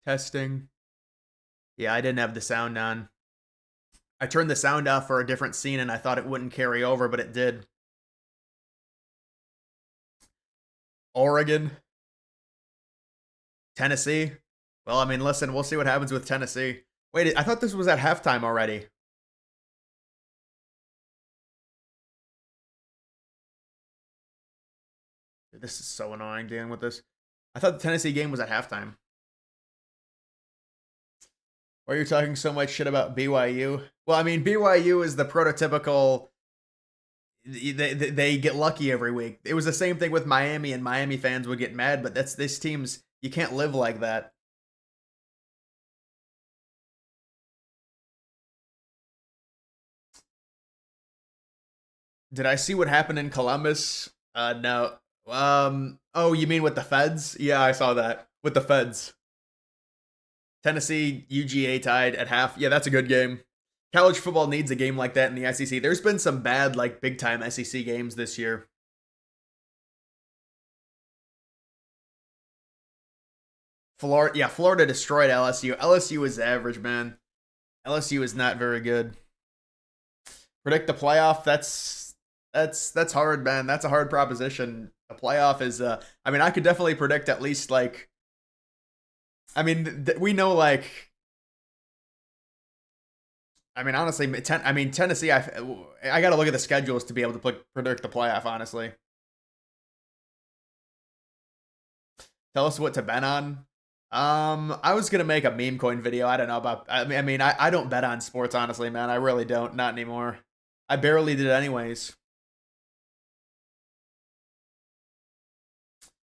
Testing. Yeah, I didn't have the sound on. I turned the sound off for a different scene and I thought it wouldn't carry over, but it did. Oregon. Tennessee. Well, I mean, listen, we'll see what happens with Tennessee. Wait, I thought this was at halftime already. This is so annoying dealing with this. I thought the Tennessee game was at halftime. Why are you talking so much shit about BYU? Well, I mean, BYU is the prototypical. They get lucky every week. It was the same thing with Miami, and Miami fans would get mad, but that's this team's. You can't live like that. Did I see what happened in Columbus? No. Oh, you mean with the Feds? Yeah, I saw that with the Feds. Tennessee UGA tied at half. Yeah, that's a good game. College football needs a game like that in the SEC. There's been some bad, like, big time SEC games this year. Florida, yeah, Florida destroyed LSU. LSU is average, man. LSU is not very good. Predict the playoff. That's hard, man. That's a hard proposition. The playoff is. I mean, I could definitely predict at least like. I mean, we know like. I mean, honestly, Tennessee. I got to look at the schedules to be able to predict the playoff. Honestly, tell us what to bet on. I was gonna make a meme coin video. I don't know about. I don't bet on sports, honestly, man. I really don't. Not anymore. I barely did it anyways.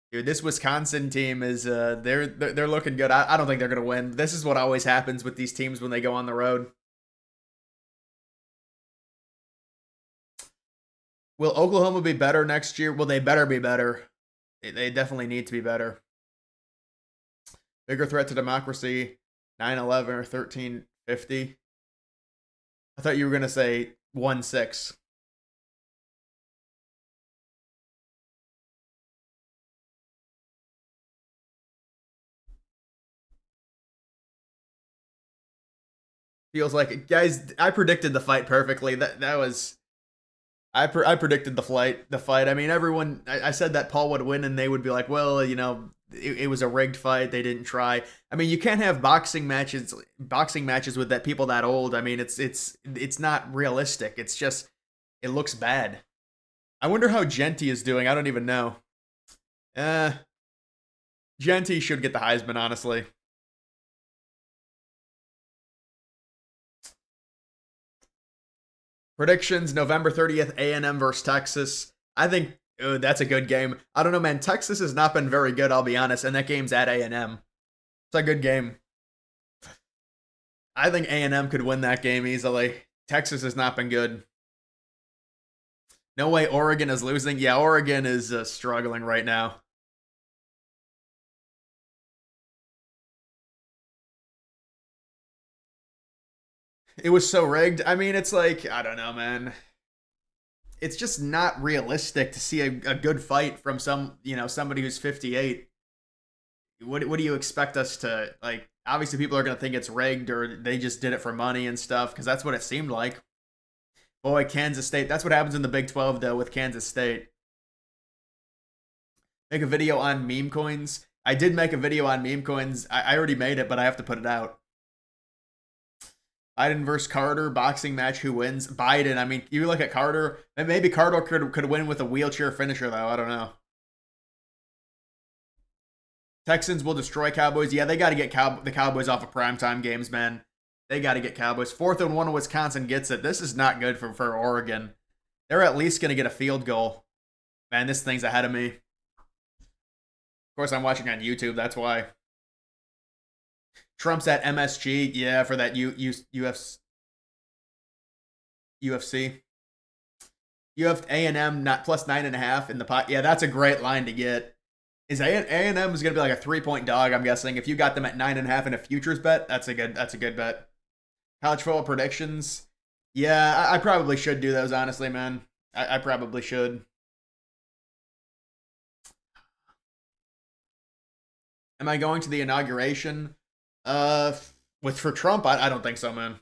Dude, this Wisconsin team is they're looking good. I don't think they're gonna win. This is what always happens with these teams when they go on the road. Will Oklahoma be better next year? Well, they better be better. They definitely need to be better. Bigger threat to democracy, 9/11 or 1350. I thought you were gonna say 1-6. Feels like guys. I predicted the fight perfectly. That was I predicted the fight. I mean, everyone. I said that Paul would win, and they would be like, "Well, it was a rigged fight. They didn't try." I mean, you can't have boxing matches with that people that old. I mean, it's not realistic. It's just it looks bad. I wonder how Genty is doing. I don't even know. Uh, Genty should get the Heisman, honestly. Predictions: November 30th, A&M versus Texas. I think that's a good game. I don't know, man. Texas has not been very good, I'll be honest, and that game's at A&M. It's a good game. I think A&M could win that game easily. Texas has not been good. No way Oregon is losing. Yeah, Oregon is struggling right now. It was so rigged. I mean, it's like, I don't know, man. It's just not realistic to see a good fight from somebody who's 58. What do you expect us to like? Obviously, people are gonna think it's rigged or they just did it for money and stuff because that's what it seemed like. Boy, Kansas State. That's what happens in the Big 12 though with Kansas State. Make a video on meme coins. I did make a video on meme coins. I already made it, but I have to put it out. Biden versus Carter boxing match. Who wins? Biden. I mean, you look at Carter. Maybe Carter could win with a wheelchair finisher though. I don't know. Texans will destroy Cowboys. Yeah, they got to get the Cowboys off of primetime games, man. They got to get Cowboys. 4th and 1, Wisconsin gets it. This is not good for Oregon. They're at least going to get a field goal. Man, this thing's ahead of me. Of course, I'm watching on YouTube. That's why. Trump's at MSG. Yeah, for that UFC. You have A&M not plus 9.5 in the pot. Yeah, that's a great line to get. Is A&M is going to be like a 3-point dog? I'm guessing if you got them at 9.5 in a futures bet, that's a good bet. College football predictions. Yeah, I probably should do those, honestly, man. I probably should. Am I going to the inauguration? Uh, with for Trump, I don't think so, man.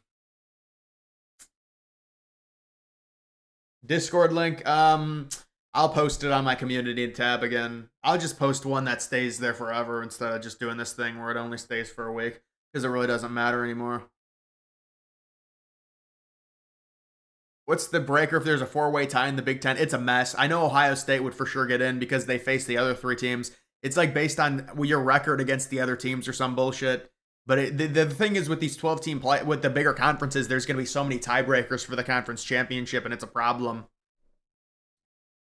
Discord link. I'll post it on my community tab again. I'll just post one that stays there forever instead of just doing this thing where it only stays for a week because it really doesn't matter anymore. What's the breaker if there's a four-way tie in the Big Ten? It's a mess. I know Ohio State would for sure get in because they face the other three teams. It's like based on your record against the other teams or some bullshit. But the thing is with these 12-team play with the bigger conferences, there's going to be so many tiebreakers for the conference championship, and it's a problem.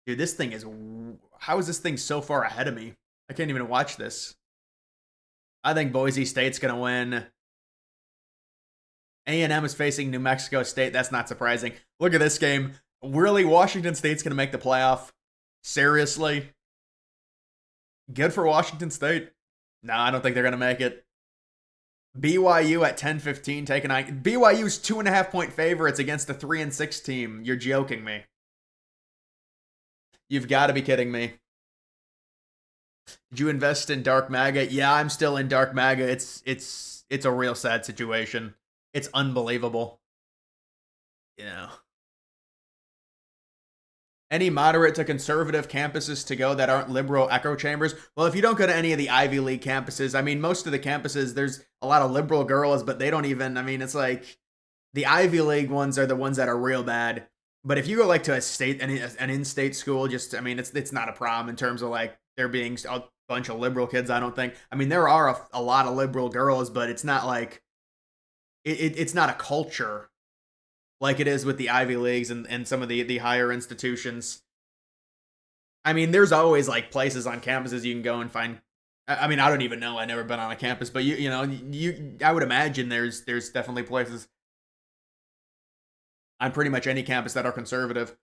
Dude, this thing is... How is this thing so far ahead of me? I can't even watch this. I think Boise State's going to win. A&M is facing New Mexico State. That's not surprising. Look at this game. Really, Washington State's going to make the playoff? Seriously? Good for Washington State. No, I don't think they're going to make it. BYU at 10-15 taking on... BYU's 2.5-point favorites against a 3-6 team. You're joking me. You've got to be kidding me. Did you invest in Dark Maga? Yeah, I'm still in Dark Maga. It's a real sad situation. It's unbelievable. You know. Any moderate to conservative campuses to go that aren't liberal echo chambers? Well, if you don't go to any of the Ivy League campuses, I mean, most of the campuses, there's a lot of liberal girls, but they don't even, I mean, it's like the Ivy League ones are the ones that are real bad. But if you go like to a state, an in-state school, just, I mean, it's not a problem in terms of like there being a bunch of liberal kids, I don't think. I mean, there are a lot of liberal girls, but it's not like, it's not a culture like it is with the Ivy Leagues and some of the higher institutions. I mean, there's always like places on campuses you can go and find. I mean, I don't even know. I've never been on a campus, but I would imagine there's definitely places on pretty much any campus that are conservative.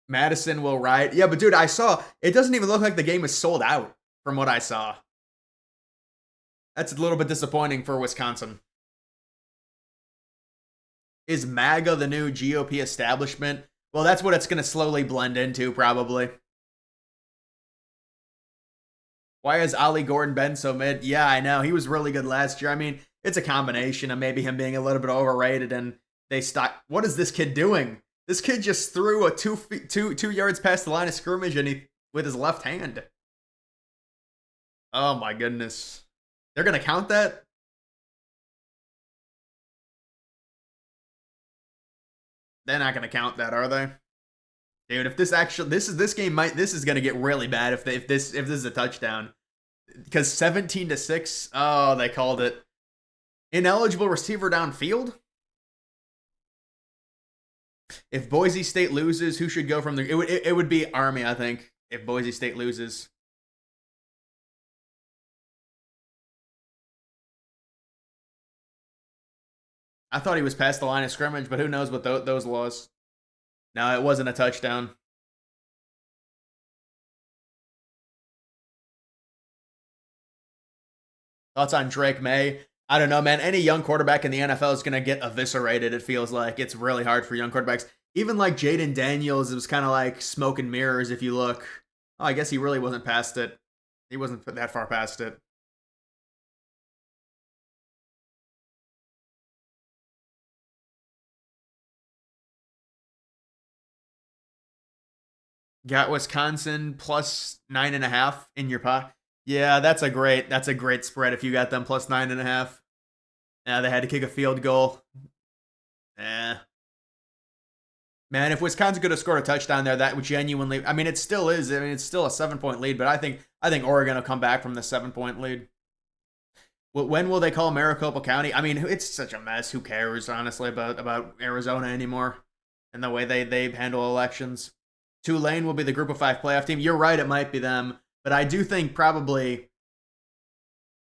Madison will riot. Yeah, but dude, I saw it doesn't even look like the game is sold out from what I saw. That's a little bit disappointing for Wisconsin. Is MAGA the new GOP establishment? Well, that's what it's going to slowly blend into, probably. Why has Ollie Gordon been so mid? Yeah, I know. He was really good last year. I mean, it's a combination of maybe him being a little bit overrated and they stock. What is this kid doing? This kid just threw a 2 yards past the line of scrimmage and with his left hand. Oh my goodness. They're going to count that? They're not going to count that, are they? Dude, if this actually this is going to get really bad if this is a touchdown. Because 17-6, oh, they called it. Ineligible receiver downfield? If Boise State loses, who should go from the... It would be Army, I think, if Boise State loses. I thought he was past the line of scrimmage, but who knows what those laws. No, it wasn't a touchdown. Thoughts on Drake May? I don't know, man. Any young quarterback in the NFL is going to get eviscerated, it feels like. It's really hard for young quarterbacks. Even like Jaden Daniels, it was kind of like smoke and mirrors if you look. Oh, I guess he really wasn't past it. He wasn't that far past it. Got Wisconsin plus 9.5 in your pot. Yeah, that's a great spread if you got them plus 9.5. Yeah, they had to kick a field goal. Eh. Man, if Wisconsin could have scored a touchdown there, that would genuinely. I mean, it still is. I mean, it's still a 7-point lead, but I think Oregon will come back from the 7-point lead. When will they call Maricopa County? I mean, it's such a mess. Who cares, honestly, about Arizona anymore and the way they handle elections? Tulane will be the Group of 5 playoff team. You're right, it might be them, but I do think probably.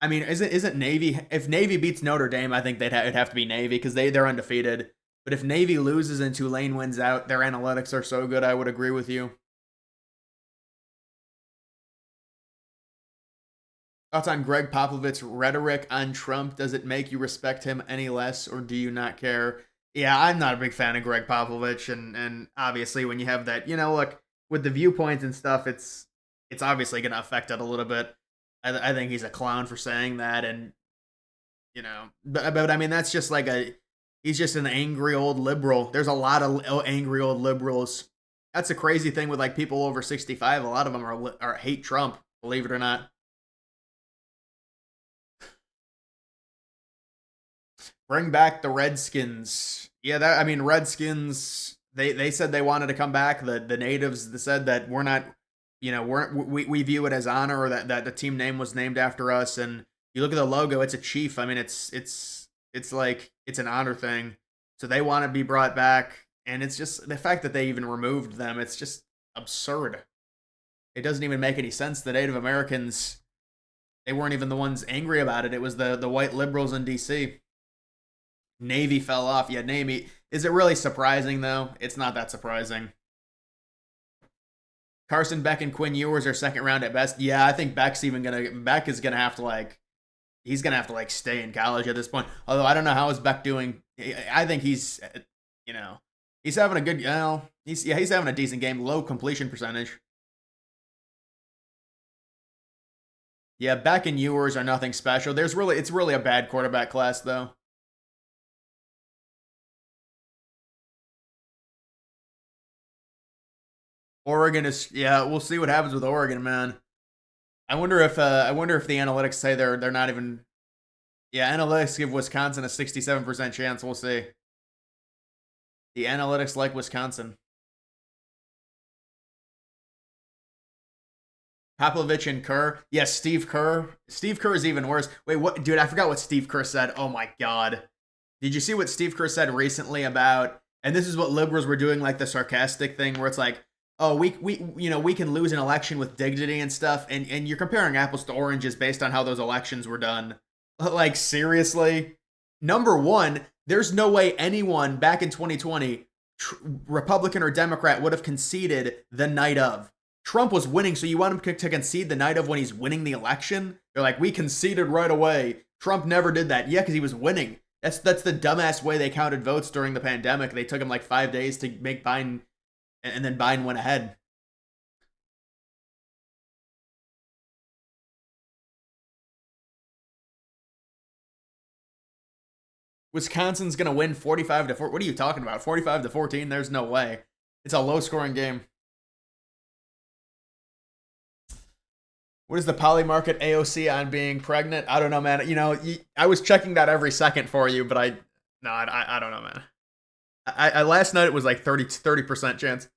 I mean, isn't Navy? If Navy beats Notre Dame, I think it'd have to be Navy because they're undefeated. But if Navy loses and Tulane wins out, their analytics are so good. I would agree with you. Thoughts on Greg Popovich's rhetoric on Trump? Does it make you respect him any less, or do you not care? Yeah, I'm not a big fan of Greg Popovich, and obviously when you have that, look, with the viewpoints and stuff, it's obviously going to affect it a little bit. I think he's a clown for saying that, and but I mean that's just like he's just an angry old liberal. There's a lot of angry old liberals. That's a crazy thing with like people over 65. A lot of them are hate Trump, believe it or not. Bring back the Redskins. Yeah, that I mean Redskins. They said they wanted to come back. The natives said that we're not, we view it as honor, or that the team name was named after us. And you look at the logo, it's a chief. I mean, it's like it's an honor thing. So they want to be brought back, and it's just the fact that they even removed them. It's just absurd. It doesn't even make any sense. The Native Americans, they weren't even the ones angry about it. It was the white liberals in D.C. Navy fell off. Yeah, Navy. Is it really surprising though? It's not that surprising. Carson Beck and Quinn Ewers are second round at best. Yeah, I think Beck is gonna have to he's gonna have to stay in college at this point. Although I don't know how is Beck doing. I think you know he's having a good he's having a decent game. Low completion percentage. Yeah, Beck and Ewers are nothing special. It's really a bad quarterback class though. Oregon is yeah. We'll see what happens with Oregon, man. I wonder if the analytics say they're not even. Yeah, analytics give Wisconsin a 67% chance. We'll see. The analytics like Wisconsin. Popovich and Kerr. Yes, Steve Kerr. Steve Kerr is even worse. Wait, what, dude? I forgot what Steve Kerr said. Oh my god. Did you see what Steve Kerr said recently about? And this is what liberals were doing, like the sarcastic thing, where it's like, oh, we can lose an election with dignity and stuff, and you're comparing apples to oranges based on how those elections were done. Like seriously, number one, there's no way anyone back in 2020, Republican or Democrat, would have conceded the night of. Trump was winning, so you want him to concede the night of when he's winning the election? They're like, we conceded right away. Trump never did that. Yeah, because he was winning. That's the dumbass way they counted votes during the pandemic. They took him like 5 days to make Biden, and then Biden went ahead. Wisconsin's gonna win 45 to 4. What are you talking about? 45 to 14? There's no way. It's a low scoring game. What is the poly market AOC on being pregnant? I don't know, man. I was checking that every second for you, but I don't know, man. I last night it was like 30% chance.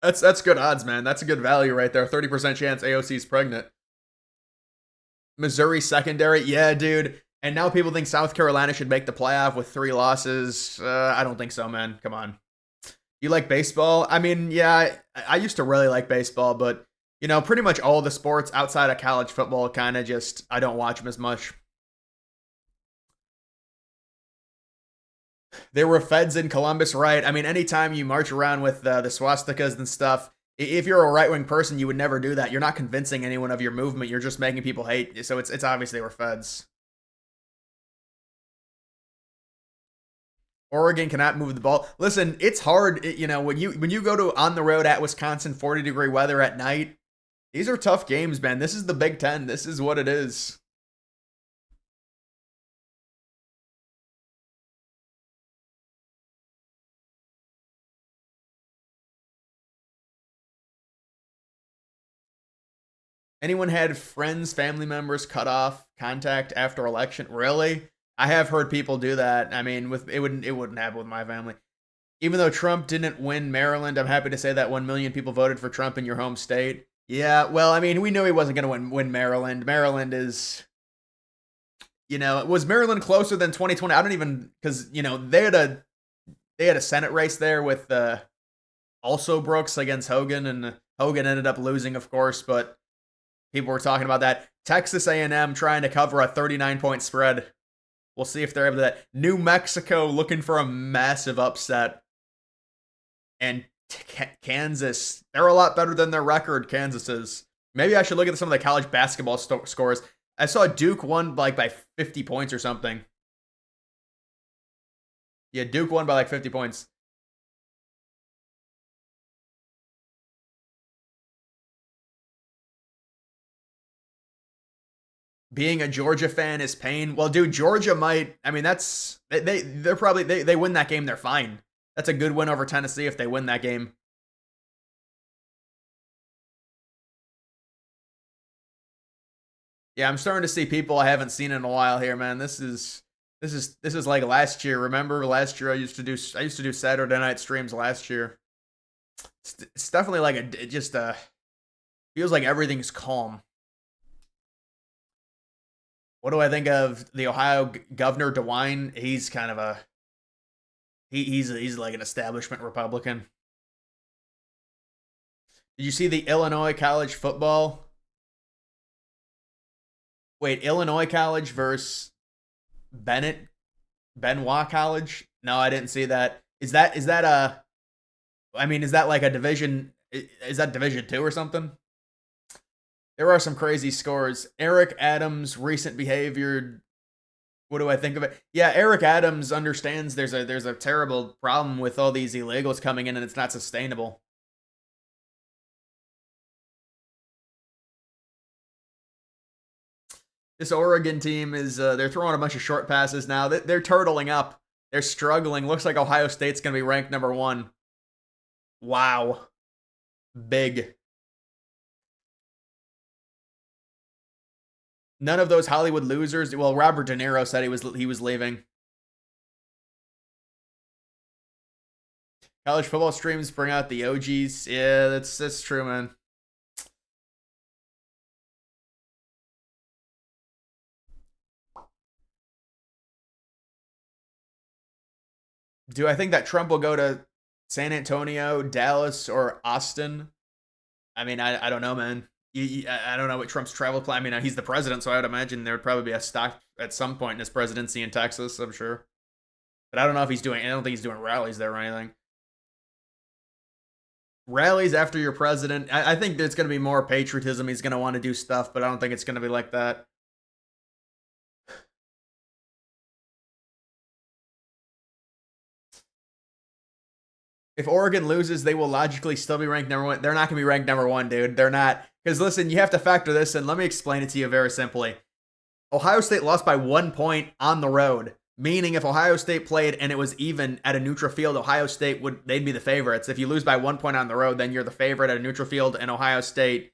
That's good odds, man. That's a good value right there. 30% chance AOC's pregnant. Missouri secondary, yeah, dude. And now people think South Carolina should make the playoff with 3 losses. I don't think so, man. Come on. You like baseball? I mean, yeah, I used to really like baseball, but pretty much all the sports outside of college football kind of just I don't watch them as much. There were feds in Columbus, right? I mean, anytime you march around with the swastikas and stuff, if you're a right wing person, you would never do that. You're not convincing anyone of your movement. You're just making people hate. So it's obvious they were feds. Oregon cannot move the ball. Listen, it's hard. When you go to on the road at Wisconsin, 40-degree weather at night. These are tough games, man. This is the Big Ten. This is what it is. Anyone had friends, family members cut off contact after election? Really? I have heard people do that. I mean, it wouldn't happen with my family. Even though Trump didn't win Maryland, I'm happy to say that 1 million people voted for Trump in your home state. Yeah, well, I mean, we knew he wasn't going to win Maryland. Maryland is, was Maryland closer than 2020? I don't even because they had a Senate race there with also Brooks against Hogan, and Hogan ended up losing, of course. But people were talking about that. Texas A&M trying to cover a 39-point spread. We'll see if they're able to. That. New Mexico looking for a massive upset, and Kansas, they're a lot better than their record. Kansas is. Maybe I should look at some of the college basketball scores. I saw Duke won by 50 points or something. Yeah, Duke won by 50 points. Being a Georgia fan is pain. Well, dude, Georgia might. I mean, that's they're probably they win that game. They're fine. That's a good win over Tennessee if they win that game. Yeah, I'm starting to see people I haven't seen in a while here, man. This is like last year. Remember last year I used to do Saturday night streams last year. It's definitely like it just feels like everything's calm. What do I think of the Ohio Governor DeWine? He's kind of a he's like an establishment Republican. Did you see the Illinois college football? Wait, Illinois College versus Bennett Benoit College? No, I didn't see that. Is that a? I mean, is that like a division? Is that Division 2 or something? There are some crazy scores. Eric Adams' recent behavior. What do I think of it? Yeah, Eric Adams understands there's a terrible problem with all these illegals coming in and it's not sustainable. This Oregon team is they're throwing a bunch of short passes now. They're turtling up. They're struggling. Looks like Ohio State's going to be ranked number 1. Wow. Big. None of those Hollywood losers. Well, Robert De Niro said he was leaving. College football streams bring out the OGs. Yeah, that's true, man. Do I think that Trump will go to San Antonio, Dallas, or Austin? I mean, I don't know, man. I don't know what Trump's travel plan. I mean, he's the president, so I would imagine there would probably be a stop at some point in his presidency in Texas. I'm sure, but I don't know if he's doing. I don't think he's doing rallies there or anything. Rallies after your president. I think there's going to be more patriotism. He's going to want to do stuff, but I don't think it's going to be like that. If Oregon loses, they will logically still be ranked number 1. They're not going to be ranked number 1, dude. They're not. Because listen, you have to factor this in. Let me explain it to you very simply. Ohio State lost by 1 point on the road, meaning if Ohio State played and it was even at a neutral field, Ohio State they'd be the favorites. If you lose by 1 point on the road, then you're the favorite at a neutral field, and Ohio State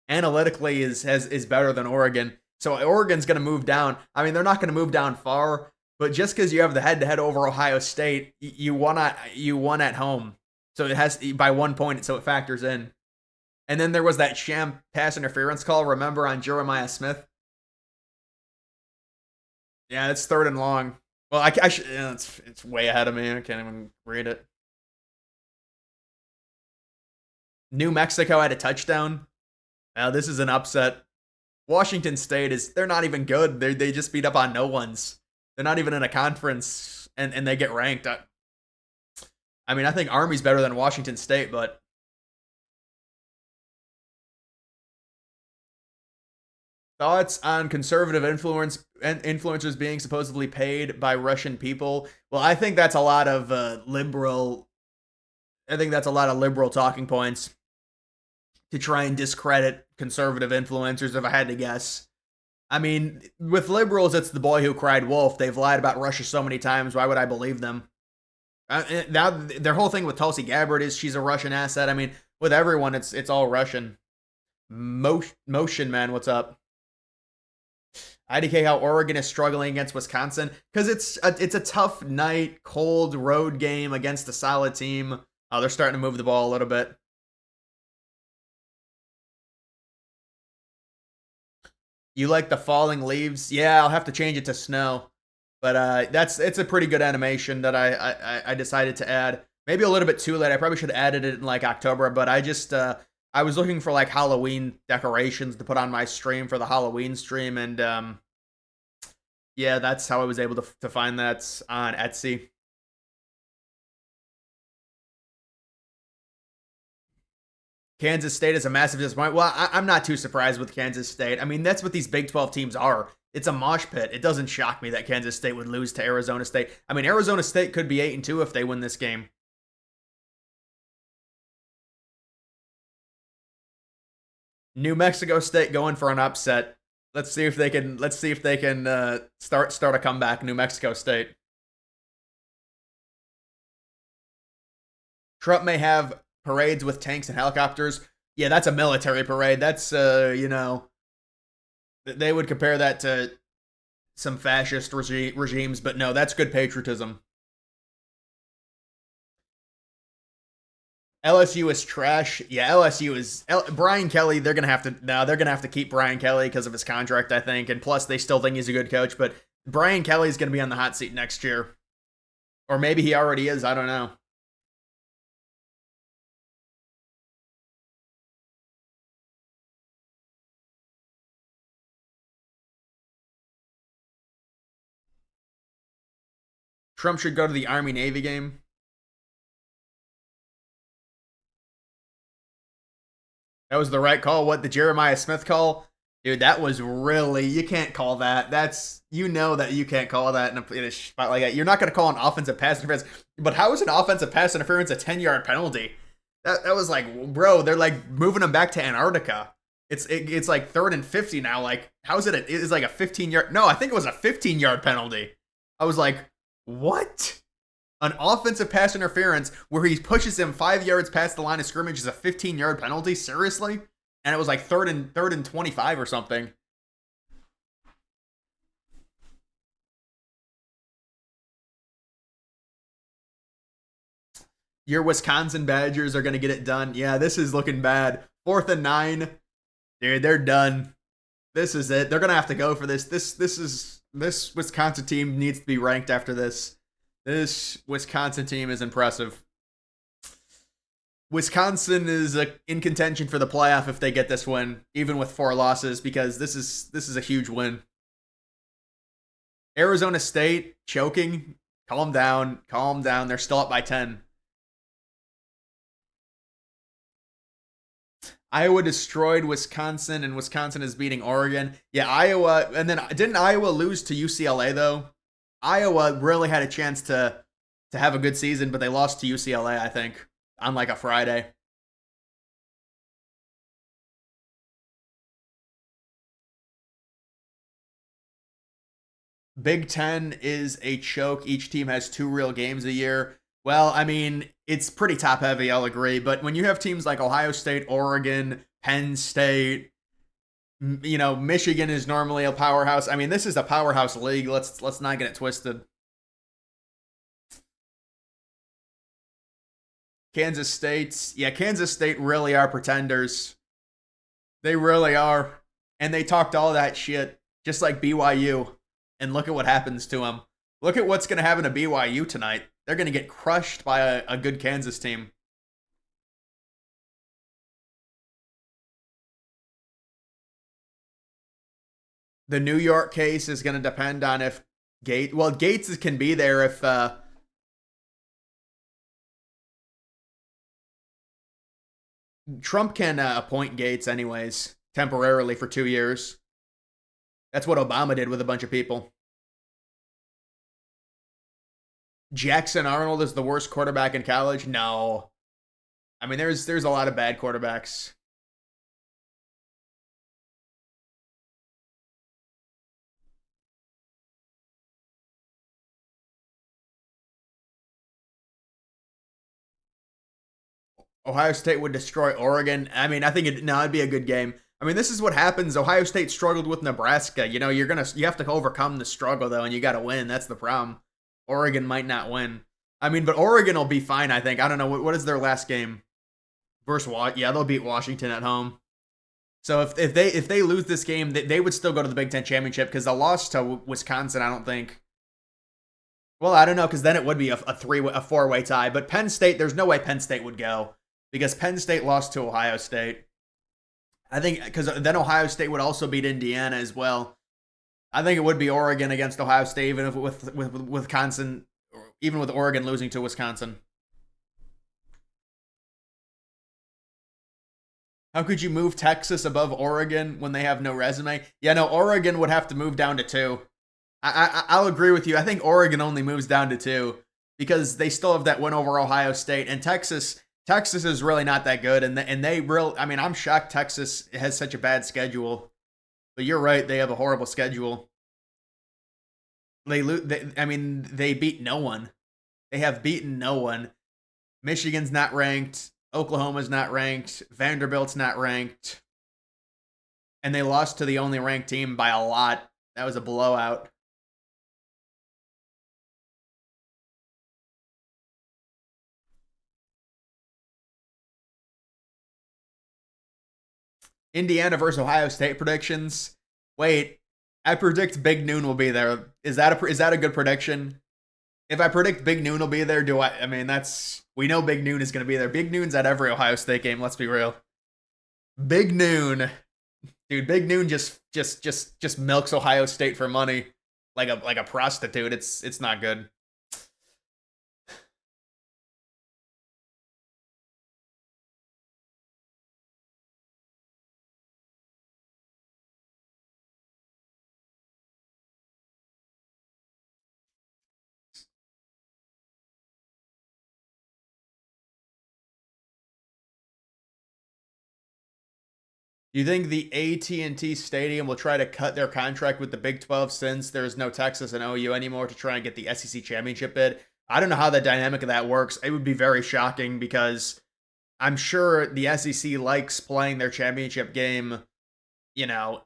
analytically is better than Oregon. So Oregon's going to move down. I mean, they're not going to move down far, but just because you have the head-to-head over Ohio State, you won at home. So it has by 1 point, so it factors in. And then there was that sham pass interference call, remember, on Jeremiah Smith? Yeah, it's 3rd and long. Well, I should. Yeah, it's way ahead of me. I can't even read it. New Mexico had a touchdown. Now this is an upset. Washington State they're not even good. They just beat up on no ones. They're not even in a conference, and they get ranked. I mean, I think Army's better than Washington State, but thoughts on conservative influencers being supposedly paid by Russian people? Well, I think that's a lot of liberal. I think that's a lot of liberal talking points to try and discredit conservative influencers, if I had to guess. I mean, with liberals, it's the boy who cried wolf. They've lied about Russia so many times. Why would I believe them? Now their whole thing with Tulsi Gabbard is she's a Russian asset. I mean, with everyone, it's all Russian. Motion man, what's up? IDK how Oregon is struggling against Wisconsin because it's a tough night, cold road game against a solid team. They're starting to move the ball a little bit. You like the falling leaves? Yeah, I'll have to change it to snow. But it's a pretty good animation that I decided to add. Maybe a little bit too late. I probably should have added it in like October, but I was looking for like Halloween decorations to put on my stream for the Halloween stream, and yeah, that's how I was able to find that on Etsy. Kansas State is a massive disappointment. Well, I'm not too surprised with Kansas State. I mean, that's what these Big 12 teams are. It's a mosh pit. It doesn't shock me that Kansas State would lose to Arizona State. I mean, Arizona State could be 8-2 if they win this game. New Mexico State going for an upset. Let's see if they can start a comeback. New Mexico State. Trump may have parades with tanks and helicopters. Yeah, that's a military parade. That's they would compare that to some fascist regimes, but no, that's good patriotism. LSU is trash. Yeah, LSU is Brian Kelly. They're gonna have to keep Brian Kelly because of his contract, I think, and plus they still think he's a good coach. But Brian Kelly's gonna be on the hot seat next year, or maybe he already is. I don't know. Trump should go to the Army Navy game. That was the right call. What the Jeremiah Smith call? Dude, that was really, you can't call that. That's, that you can't call that in a spot like that. You're not going to call an offensive pass interference. But how is an offensive pass interference a 10-yard penalty? That was like, bro, they're like moving them back to Antarctica. It's like 3rd and 50 now. Like, how is it? It's like a 15-yard. No, I think it was a 15-yard penalty. I was like, what? An offensive pass interference where he pushes him 5 yards past the line of scrimmage is a 15-yard penalty? Seriously? And it was like third and 25 or something. Your Wisconsin Badgers are going to get it done. Yeah, this is looking bad. 4th and 9. Dude, they're done. This is it. They're going to have to go for this. This Wisconsin team needs to be ranked after this. This Wisconsin team is impressive. Wisconsin is in contention for the playoff if they get this win, even with 4 losses, because this is a huge win. Arizona State choking. Calm down. Calm down. They're still up by 10. Iowa destroyed Wisconsin, and Wisconsin is beating Oregon. Yeah, Iowa, and then didn't Iowa lose to UCLA though? Iowa really had a chance to have a good season, but they lost to UCLA, I think, on like a Friday. Big Ten is a choke. Each team has 2 real games a year. Well, I mean, it's pretty top heavy, I'll agree. But when you have teams like Ohio State, Oregon, Penn State, Michigan is normally a powerhouse. I mean, this is a powerhouse league. Let's not get it twisted. Kansas State really are pretenders. They really are. And they talked all that shit, just like BYU. And look at what happens to them. Look at what's going to happen to BYU tonight. They're going to get crushed by a good Kansas team. The New York case is going to depend on if Gates can be there if Trump can appoint Gates anyways, temporarily for 2 years. That's what Obama did with a bunch of people. Jackson Arnold is the worst quarterback in college? No. I mean, there's a lot of bad quarterbacks. Ohio State would destroy Oregon. I mean, I think it'd be a good game. I mean, this is what happens. Ohio State struggled with Nebraska. You have to overcome the struggle though, and you got to win. That's the problem. Oregon might not win. I mean, but Oregon will be fine, I think. I don't know what is their last game versus Yeah, they'll beat Washington at home. So if they lose this game, they would still go to the Big Ten championship because they lost to Wisconsin. I don't think. Well, I don't know because then it would be a 4-way tie. But Penn State, there's no way Penn State would go because Penn State lost to Ohio State. I think because then Ohio State would also beat Indiana as well. I think it would be Oregon against Ohio State, even if with Wisconsin, even with Oregon losing to Wisconsin. How could you move Texas above Oregon when they have no resume? Yeah, no, Oregon would have to move down to 2. I'll agree with you. I think Oregon only moves down to 2 because they still have that win over Ohio State, and Texas is really not that good, and they I mean, I'm shocked Texas has such a bad schedule. But you're right, they have a horrible schedule. I mean, they beat no one. They have beaten no one. Michigan's not ranked. Oklahoma's not ranked. Vanderbilt's not ranked. And they lost to the only ranked team by a lot. That was a blowout. Indiana versus Ohio State predictions. Wait, I predict Big Noon will be there. Is that a good prediction? If I predict Big Noon will be there, do I? I mean, that's we know Big Noon is going to be there. Big Noon's at every Ohio State game. Let's be real. Big Noon, dude. Big Noon just milks Ohio State for money like a prostitute. It's not good. Do you think the AT&T Stadium will try to cut their contract with the Big 12 since there's no Texas and OU anymore to try and get the SEC championship bid? I don't know how the dynamic of that works. It would be very shocking because I'm sure the SEC likes playing their championship game. You know,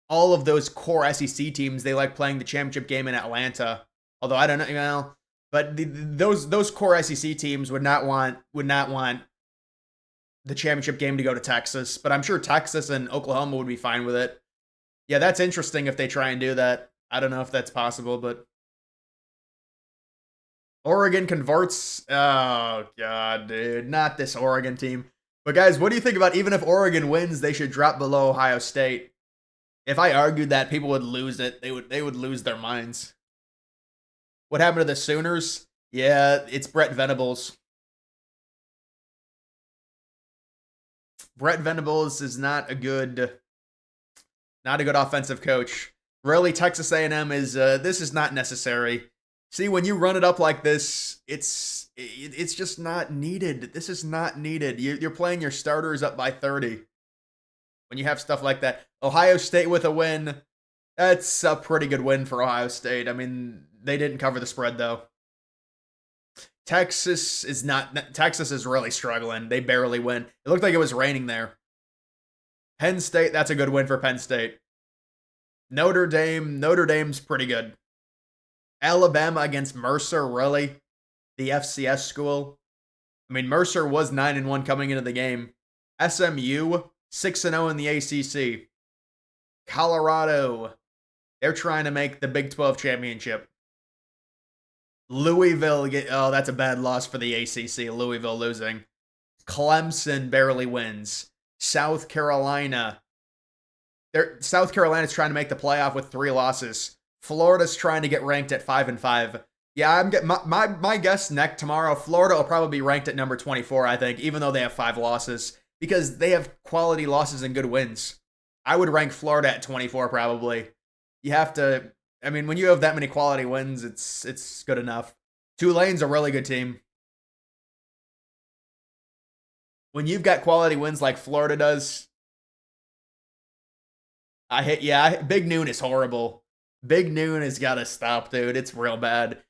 all of those core SEC teams, they like playing the championship game in Atlanta. Although I don't know, but those core SEC teams would not want the championship game to go to Texas, but I'm sure Texas and Oklahoma would be fine with it. Yeah, that's interesting if they try and do that. I don't know if that's possible, but Oregon converts. Oh, God, dude. Not this Oregon team. But, guys, what do you think about even if Oregon wins, they should drop below Ohio State? If I argued that, people would lose it. They would lose their minds. What happened to the Sooners? Yeah, it's Brett Venables. Brett Venables is not a good offensive coach. Really, Texas A&M is this is not necessary. See, when you run it up like this, it's just not needed. This is not needed. You're playing your starters up by 30 when you have stuff like that. Ohio State with a win. That's a pretty good win for Ohio State. I mean, they didn't cover the spread though. Texas is really struggling. They barely win. It looked like it was raining there. Penn State, that's a good win for Penn State. Notre Dame's pretty good. Alabama against Mercer, really? The FCS school. I mean, Mercer was 9-1 coming into the game. SMU, 6-0 in the ACC. Colorado, they're trying to make the Big 12 championship. Louisville, that's a bad loss for the ACC. Louisville losing. Clemson barely wins. South Carolina's trying to make the playoff with 3 losses. Florida's trying to get ranked at 5-5. Yeah, I'm getting my guess next tomorrow. Florida will probably be ranked at number 24, I think, even though they have 5 losses, because they have quality losses and good wins. I would rank Florida at 24 probably. You have to. I mean, when you have that many quality wins, it's good enough. Tulane's a really good team. When you've got quality wins like Florida does, Big Noon is horrible. Big Noon has got to stop, dude. It's real bad.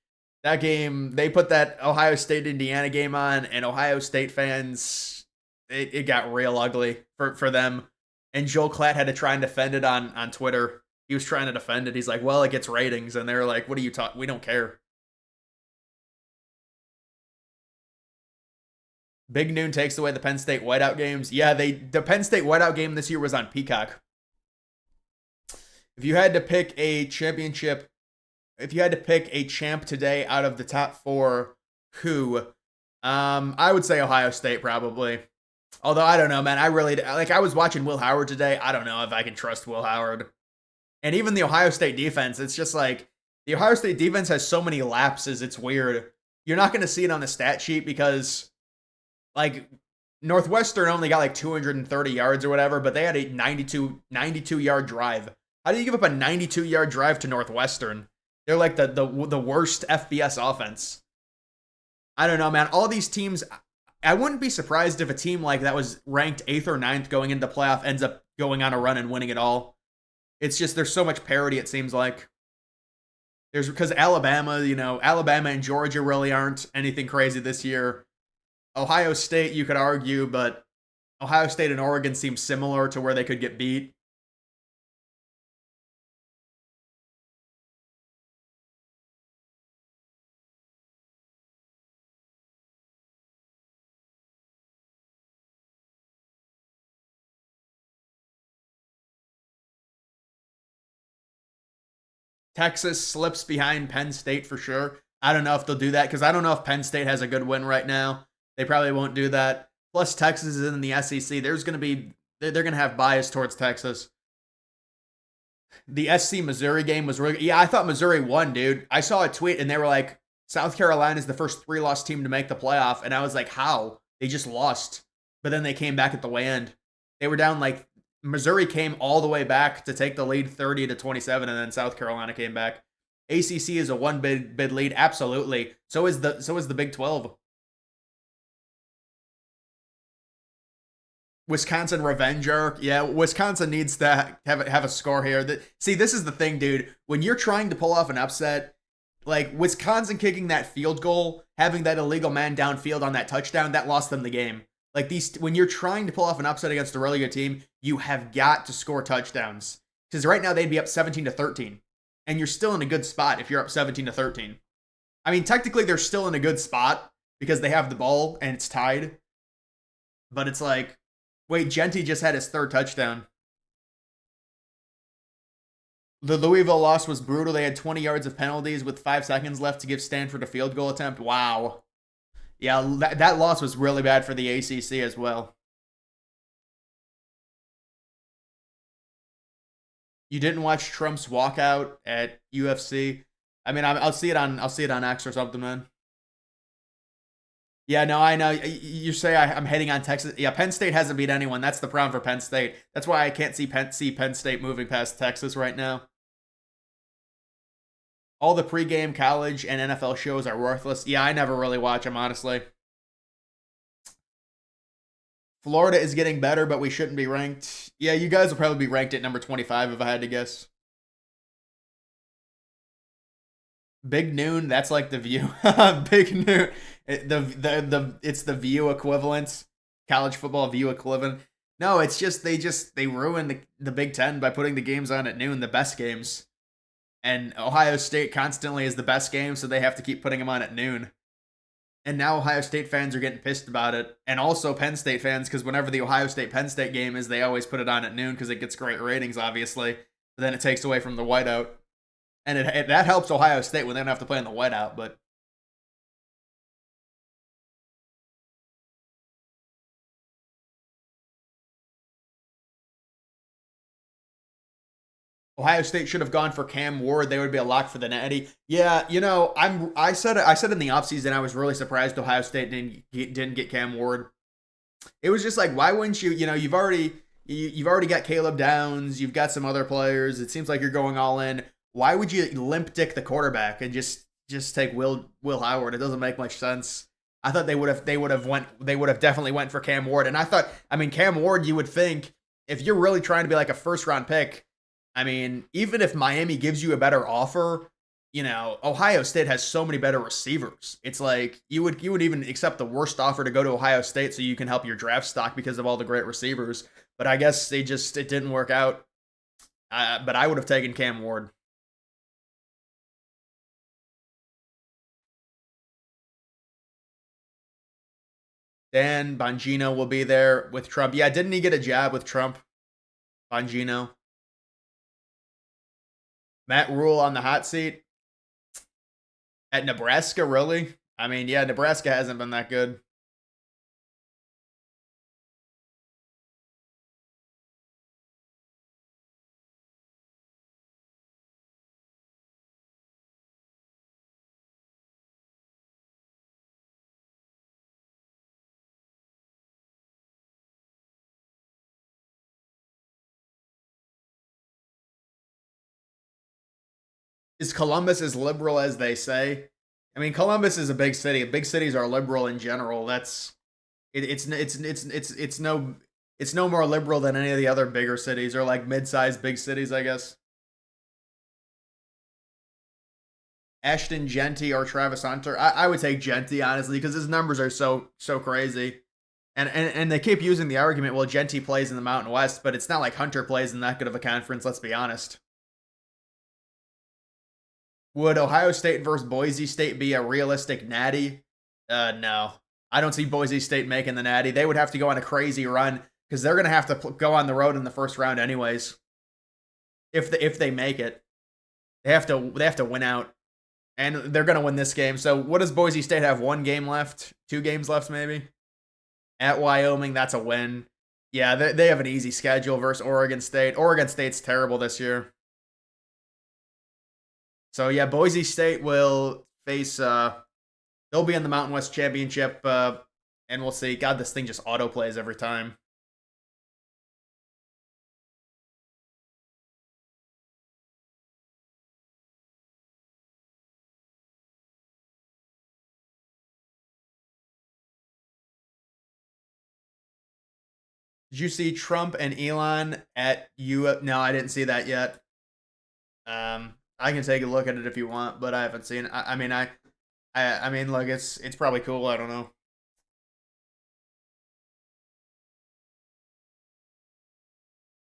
That game, they put that Ohio State-Indiana game on, and Ohio State fans, it got real ugly for them. And Joel Klatt had to try and defend it on Twitter. He was trying to defend it. He's like, well, it gets ratings. And they're like, what are you talking? We don't care. Big Noon takes away the Penn State whiteout games. Yeah, the Penn State whiteout game this year was on Peacock. If you had to pick a champ today out of the top 4, who? I would say Ohio State probably. Although I don't know, man. I was watching Will Howard today. I don't know if I can trust Will Howard. And even the Ohio State defense, it's just like the Ohio State defense has so many lapses. It's weird. You're not going to see it on the stat sheet because, like, Northwestern only got like 230 yards or whatever, but they had a 92-yard drive. How do you give up a 92-yard drive to Northwestern? They're like the worst FBS offense. I don't know, man. All these teams, I wouldn't be surprised if a team like that was ranked 8th or 9th going into the playoff ends up going on a run and winning it all. It's just there's so much parity. It seems like there's because Alabama, Alabama and Georgia really aren't anything crazy this year. Ohio State, you could argue, but Ohio State and Oregon seem similar to where they could get beat. Texas slips behind Penn State for sure. I don't know if they'll do that because I don't know if Penn State has a good win right now. They probably won't do that. Plus, Texas is in the SEC. They're going to have bias towards Texas. The SC Missouri game was really, yeah, I thought Missouri won, dude. I saw a tweet and they were like, South Carolina is the first 3-loss team to make the playoff. And I was like, how? They just lost. But then they came back at the way end. They were down like Missouri came all the way back to take the lead 30-27, and then South Carolina came back. ACC is a one bid lead, absolutely. So is the Big 12. Wisconsin revenge arc. Yeah, Wisconsin needs to have a score here. See, this is the thing, dude. When you're trying to pull off an upset, like Wisconsin kicking that field goal, having that illegal man downfield on that touchdown, that lost them the game. Like when you're trying to pull off an upset against a really good team, you have got to score touchdowns. Because right now they'd be up 17-13, and you're still in a good spot if you're up 17-13. I mean, technically they're still in a good spot because they have the ball and it's tied. But it's like, wait, Genty just had his third touchdown. The Louisville loss was brutal. They had 20 yards of penalties with 5 seconds left to give Stanford a field goal attempt. Wow. Yeah, that loss was really bad for the ACC as well. You didn't watch Trump's walkout at UFC? I mean, I'll see it on X or something, man. Yeah, no, I know. You say I'm hating on Texas. Yeah, Penn State hasn't beat anyone. That's the problem for Penn State. That's why I can't see Penn State moving past Texas right now. All the pregame college and NFL shows are worthless. Yeah, I never really watch them, honestly. Florida is getting better, but we shouldn't be ranked. Yeah, you guys will probably be ranked at number 25 if I had to guess. Big Noon, that's like the View. Big Noon, it's the View equivalent, college football View equivalent. No, it's just they ruin the Big Ten by putting the games on at noon, the best games, and Ohio State constantly is the best game, so they have to keep putting them on at noon. And now Ohio State fans are getting pissed about it, and also Penn State fans, because whenever the Ohio State Penn State game is, they always put it on at noon because it gets great ratings, obviously. But then it takes away from the whiteout. And that helps Ohio State when they don't have to play in the whiteout, but Ohio State should have gone for Cam Ward. They would be a lock for the Natty. Yeah, I said in the offseason I was really surprised Ohio State didn't get Cam Ward. It was just like, why wouldn't you? You've already got Caleb Downs, you've got some other players. It seems like you're going all in. Why would you limp dick the quarterback and just take Will Howard? It doesn't make much sense. I thought they would have definitely went for Cam Ward. And I mean, Cam Ward, you would think if you're really trying to be like a first round pick, I mean, even if Miami gives you a better offer, Ohio State has so many better receivers. It's like you would even accept the worst offer to go to Ohio State so you can help your draft stock because of all the great receivers. But I guess it didn't work out. But I would have taken Cam Ward. Dan Bongino will be there with Trump. Yeah, didn't he get a jab with Trump? Bongino. Matt Rule on the hot seat at Nebraska, really? I mean, yeah, Nebraska hasn't been that good. Is Columbus as liberal as they say? I mean, Columbus is a big city. Big cities are liberal in general. That's it's no. It's no more liberal than any of the other bigger cities or like mid-sized big cities, I guess. Ashton Genty or Travis Hunter. I would take Genty honestly because his numbers are so crazy. And they keep using the argument, well, Genty plays in the Mountain West, but it's not like Hunter plays in that good of a conference, let's be honest. Would Ohio State versus Boise State be a realistic natty? No. I don't see Boise State making the natty. They would have to go on a crazy run because they're going to have to go on the road in the first round anyways. If they make it, they have to win out, and they're going to win this game. So what does Boise State have? 1 game left, 2 games left, maybe. At Wyoming, that's a win. Yeah, they have an easy schedule versus Oregon State. Oregon State's terrible this year. So yeah, Boise State will face. They'll be in the Mountain West Championship, and we'll see. God, this thing just auto plays every time. Did you see Trump and Elon at U? No, I didn't see that yet. I can take a look at it if you want, but I haven't seen it. I mean, like it's probably cool. I don't know.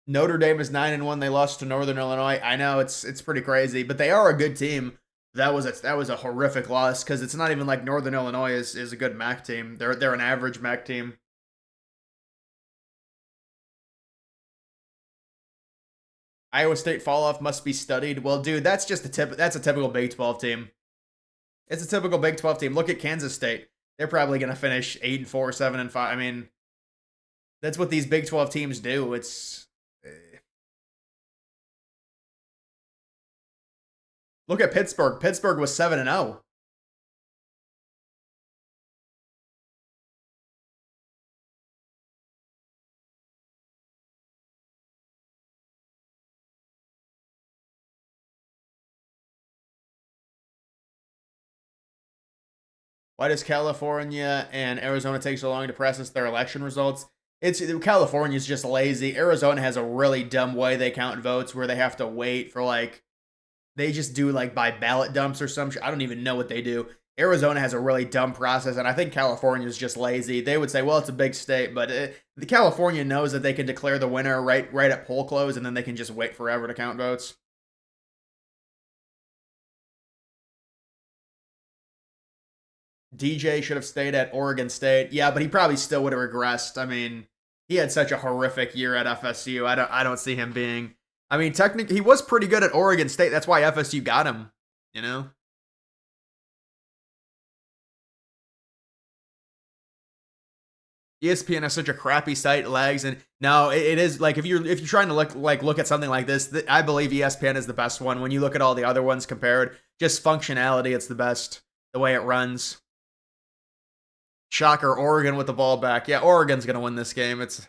Notre Dame is 9-1. They lost to Northern Illinois. I know it's pretty crazy, but they are a good team. That was a horrific loss because it's not even like Northern Illinois is a good MAC team. They're an average MAC team. Iowa State fall off must be studied. Well, dude, that's just a tip. That's a typical Big 12 team. It's a typical Big 12 team. Look at Kansas State. They're probably going to finish 8-4, 7-5. I mean, that's what these Big 12 teams do. Look at Pittsburgh. Pittsburgh was 7-0. Why does California and Arizona take so long to process their election results? It's California's just lazy. Arizona has a really dumb way they count votes where they have to wait for like they just do like by ballot dumps or some shit. I don't even know what they do. Arizona has a really dumb process, and I think California is just lazy. They would say, "Well, it's a big state," but the California knows that they can declare the winner right at poll close, and then they can just wait forever to count votes. DJ should have stayed at Oregon State. Yeah, but he probably still would have regressed. I mean, he had such a horrific year at FSU. I don't see him being. I mean, technically, he was pretty good at Oregon State. That's why FSU got him. You know. ESPN has such a crappy site, lags, and now it is like if you're trying to look at something like this, I believe ESPN is the best one. When you look at all the other ones compared, just functionality, it's the best. The way it runs. Shocker, Oregon with the ball back. Yeah, Oregon's gonna win this game. It's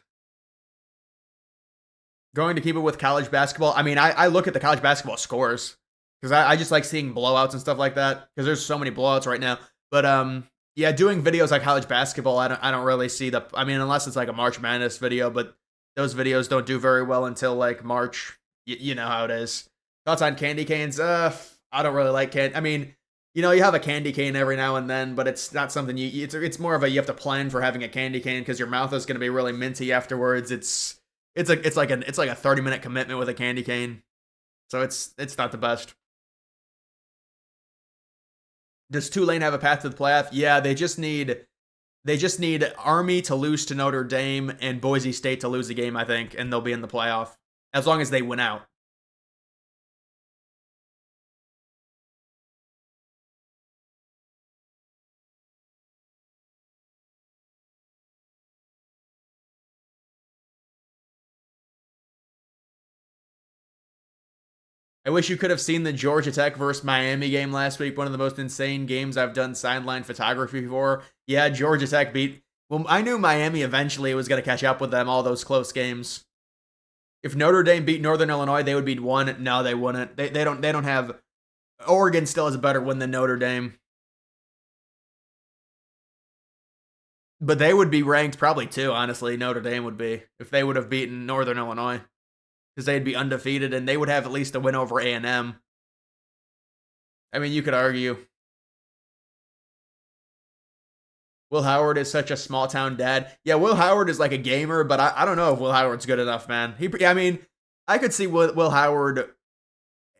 going to keep it with college basketball. I mean, I look at the college basketball scores because I just like seeing blowouts and stuff like that because there's so many blowouts right now. But yeah, doing videos like college basketball, I don't really see the. I mean, unless it's like a March Madness video, but those videos don't do very well until like March. You know how it is. Thoughts on candy canes? I don't really like candy. I mean, you have a candy cane every now and then, but it's not something it's more of a you have to plan for having a candy cane because your mouth is going to be really minty afterwards. It's like a 30-minute commitment with a candy cane. So it's not the best. Does Tulane have a path to the playoff? Yeah, they just need Army to lose to Notre Dame and Boise State to lose a game, I think, and they'll be in the playoff as long as they win out. I wish you could have seen the Georgia Tech versus Miami game last week. One of the most insane games I've done sideline photography for. Yeah, Georgia Tech beat. Well, I knew Miami eventually was going to catch up with them. All those close games. If Notre Dame beat Northern Illinois, they would beat one. No, they wouldn't. They don't have. Oregon still has a better win than Notre Dame. But they would be ranked probably too, honestly. Notre Dame would be if they would have beaten Northern Illinois because they'd be undefeated and they would have at least a win over A&M. I mean, you could argue Will Howard is such a small town dad. Yeah, Will Howard is like a gamer, but I don't know if Will Howard's good enough, man. I mean, I could see Will Howard,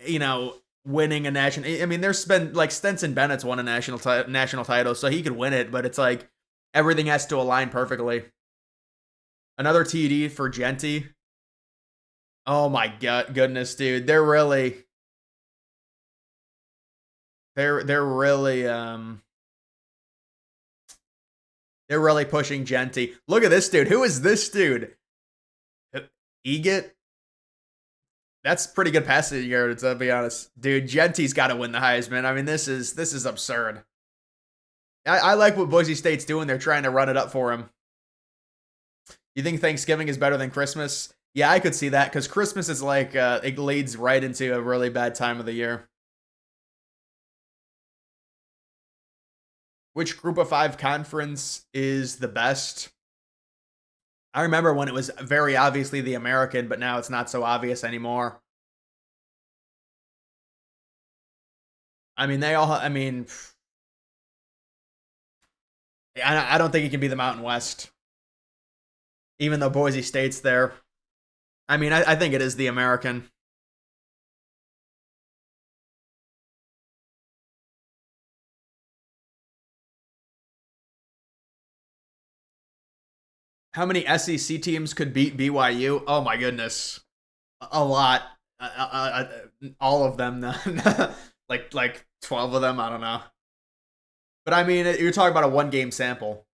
you know, winning a national. I mean, there's been like Stetson Bennett's won a national title, so he could win it. But it's like everything has to align perfectly. Another TD for Genty. Oh my goodness, dude, they're really they're really pushing Genty. Look at this dude. Who is this dude? Eget? That's pretty good passing yards, to be honest. Dude, Genty's got to win the Heisman. I mean, this is absurd. I like what Boise State's doing. They're trying to run it up for him. You think Thanksgiving is better than Christmas? Yeah, I could see that because Christmas is like, it leads right into a really bad time of the year. Which group of 5 conference is the best? I remember when it was very obviously the American, but now it's not so obvious anymore. I mean, I don't think it can be the Mountain West, even though Boise State's there. I mean, I think it is the American. How many SEC teams could beat BYU? Oh my goodness, a lot. All of them, like 12 of them. I don't know, but I mean, you're talking about a 1-game sample.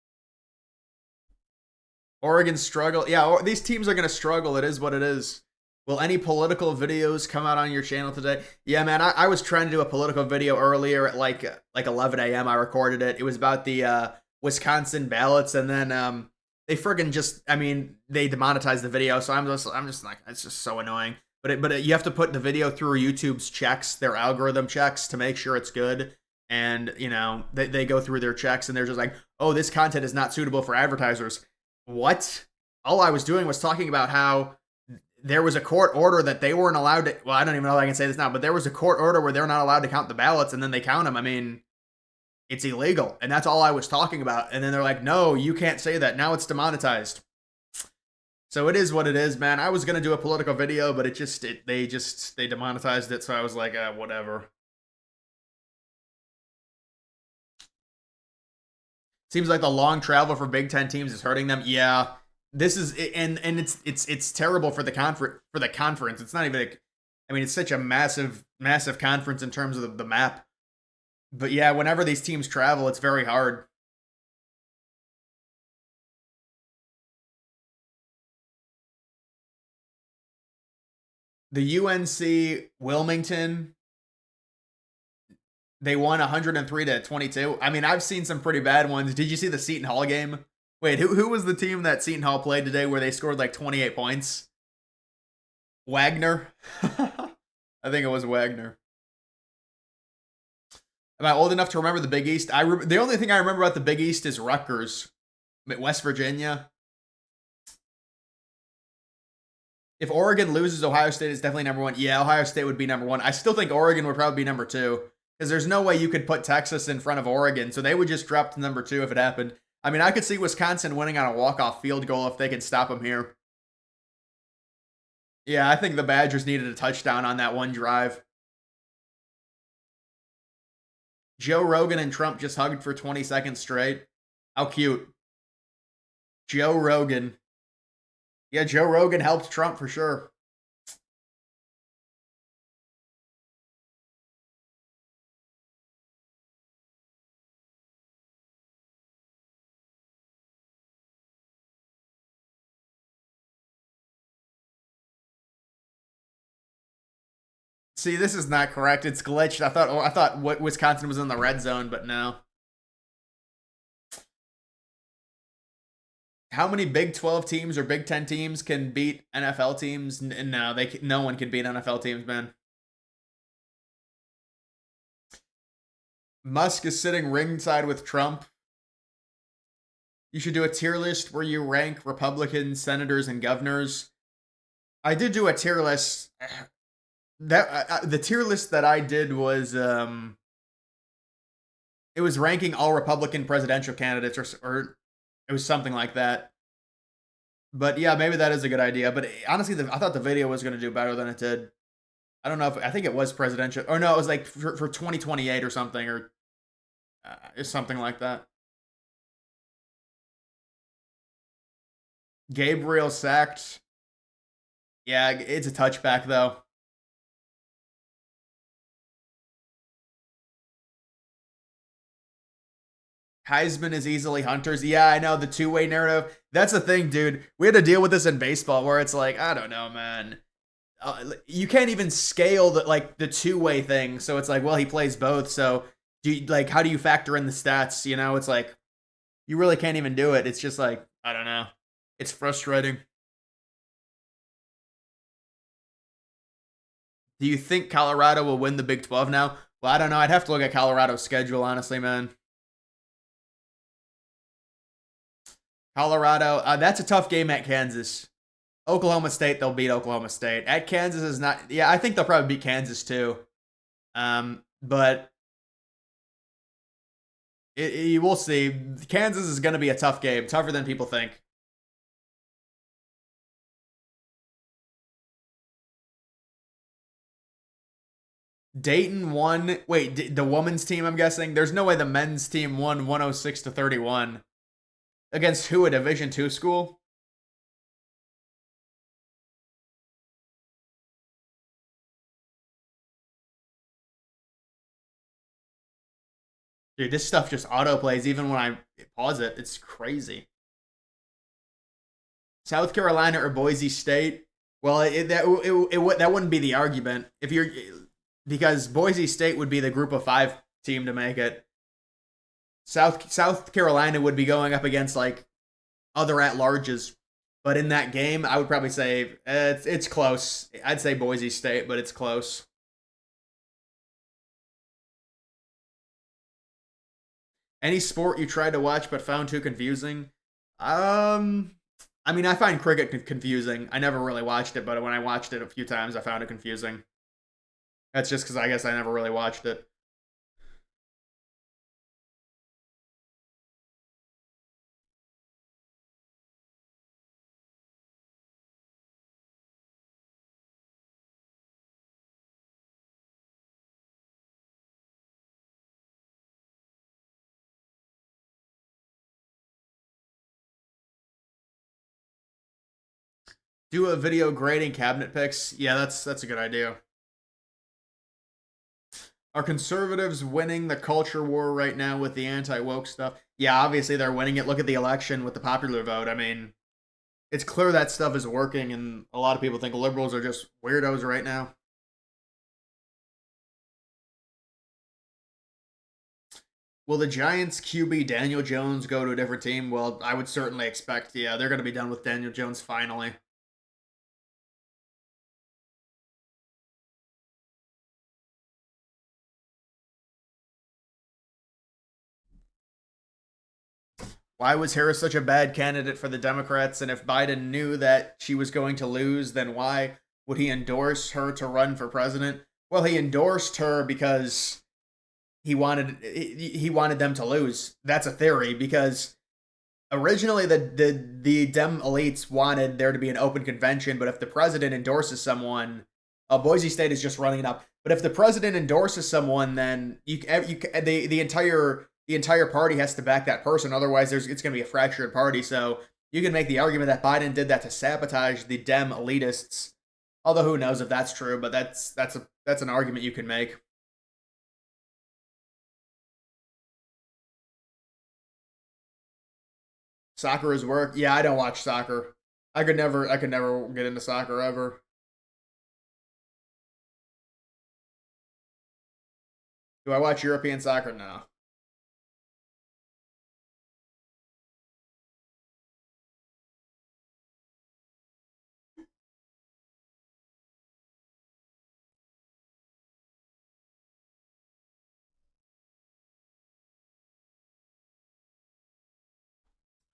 Oregon struggle. Yeah, these teams are gonna struggle. It is what it is. Will any political videos come out on your channel today? Yeah, man. I was trying to do a political video earlier at like 11 a.m. I recorded it. It was about the Wisconsin ballots, and then they friggin' just, I mean, they demonetized the video, so I'm just like, it's just so annoying. But you have to put the video through YouTube's checks, their algorithm checks, to make sure it's good. And you know, they go through their checks, and they're just like, oh, this content is not suitable for advertisers. What? All I was doing was talking about how there was a court order that they weren't allowed to. Well, I don't even know if I can say this now, but there was a court order where they're not allowed to count the ballots, and then they count them. I mean, it's illegal, and that's all I was talking about. And then they're like, no, you can't say that. Now it's demonetized. So it is what it is, man. I was gonna do a political video, but they demonetized it. So I was like, whatever. Seems like the long travel for Big Ten teams is hurting them. Yeah, this is, and it's terrible for the conference. It's not even. I mean, it's such a massive conference in terms of the map. But yeah, whenever these teams travel, it's very hard. The UNC Wilmington, they won 103-22. I mean, I've seen some pretty bad ones. Did you see the Seton Hall game? Wait, who was the team that Seton Hall played today where they scored like 28 points? Wagner? I think it was Wagner. Am I old enough to remember the Big East? The only thing I remember about the Big East is Rutgers, West Virginia. If Oregon loses, Ohio State is definitely number 1. Yeah, Ohio State would be number 1. I still think Oregon would probably be number 2 because there's no way you could put Texas in front of Oregon, so they would just drop to number 2 if it happened. I mean, I could see Wisconsin winning on a walk-off field goal if they could stop them here. Yeah, I think the Badgers needed a touchdown on that one drive. Joe Rogan and Trump just hugged for 20 seconds straight. How cute. Joe Rogan. Yeah, Joe Rogan helped Trump for sure. See, this is not correct. It's glitched. I thought what Wisconsin was in the red zone, but no. How many Big 12 teams or Big 10 teams can beat NFL teams? No, no one can beat NFL teams, man. Musk is sitting ringside with Trump. You should do a tier list where you rank Republican senators and governors. I did do a tier list. That the tier list that I did was it was ranking all Republican presidential candidates, or it was something like that. But yeah, maybe that is a good idea. But honestly, I thought the video was going to do better than it did. I don't know if I think it was presidential, or no, it was like for 2028 or something, or something like that. Gabriel sacked. Yeah, it's a touchback though. Heisman is easily Hunter's. Yeah, I know the two-way narrative. That's the thing, dude. We had to deal with this in baseball, where it's like, I don't know, man. You can't even scale the two-way thing. So it's like, well, he plays both. So how do you factor in the stats? It's like you really can't even do it. It's just like, I don't know. It's frustrating. Do you think Colorado will win the Big 12 now? Well, I don't know. I'd have to look at Colorado's schedule, honestly, man. Colorado, that's a tough game at Kansas. Oklahoma State, they'll beat Oklahoma State. At Kansas is not. Yeah, I think they'll probably beat Kansas too. But you will see. Kansas is going to be a tough game, tougher than people think. Dayton won. Wait, the women's team, I'm guessing. There's no way the men's team won 106 to 31 against who? A Division two school? Dude, this stuff just auto plays even when I pause it. It's crazy. South Carolina or Boise State? Well, that wouldn't be the argument if you're because Boise State would be the Group of Five team to make it. South Carolina would be going up against like other at larges, but in that game, I would probably say it's close. I'd say Boise State, but it's close. Any sport you tried to watch but found too confusing? I mean, I find cricket confusing. I never really watched it, but when I watched it a few times, I found it confusing. That's just because I guess I never really watched it. Do a video grading cabinet picks. Yeah, that's a good idea. Are conservatives winning the culture war right now with the anti woke stuff? Yeah, obviously they're winning it. Look at the election with the popular vote. I mean, it's clear that stuff is working, and a lot of people think liberals are just weirdos right now. Will the Giants QB Daniel Jones go to a different team? Well, I would certainly expect, yeah, they're going to be done with Daniel Jones finally. Why was Harris such a bad candidate for the Democrats? And if Biden knew that she was going to lose, then why would he endorse her to run for president? Well, he endorsed her because he wanted them to lose. That's a theory because originally the Dem elites wanted there to be an open convention, but if the president endorses someone, Boise State is just running it up. But if the president endorses someone, then the entire party has to back that person. Otherwise, it's going to be a fractured party. So you can make the argument that Biden did that to sabotage the Dem elitists. Although who knows if that's true, but that's an argument you can make. Soccer is work. Yeah, I don't watch soccer. I could never get into soccer ever. Do I watch European soccer? No.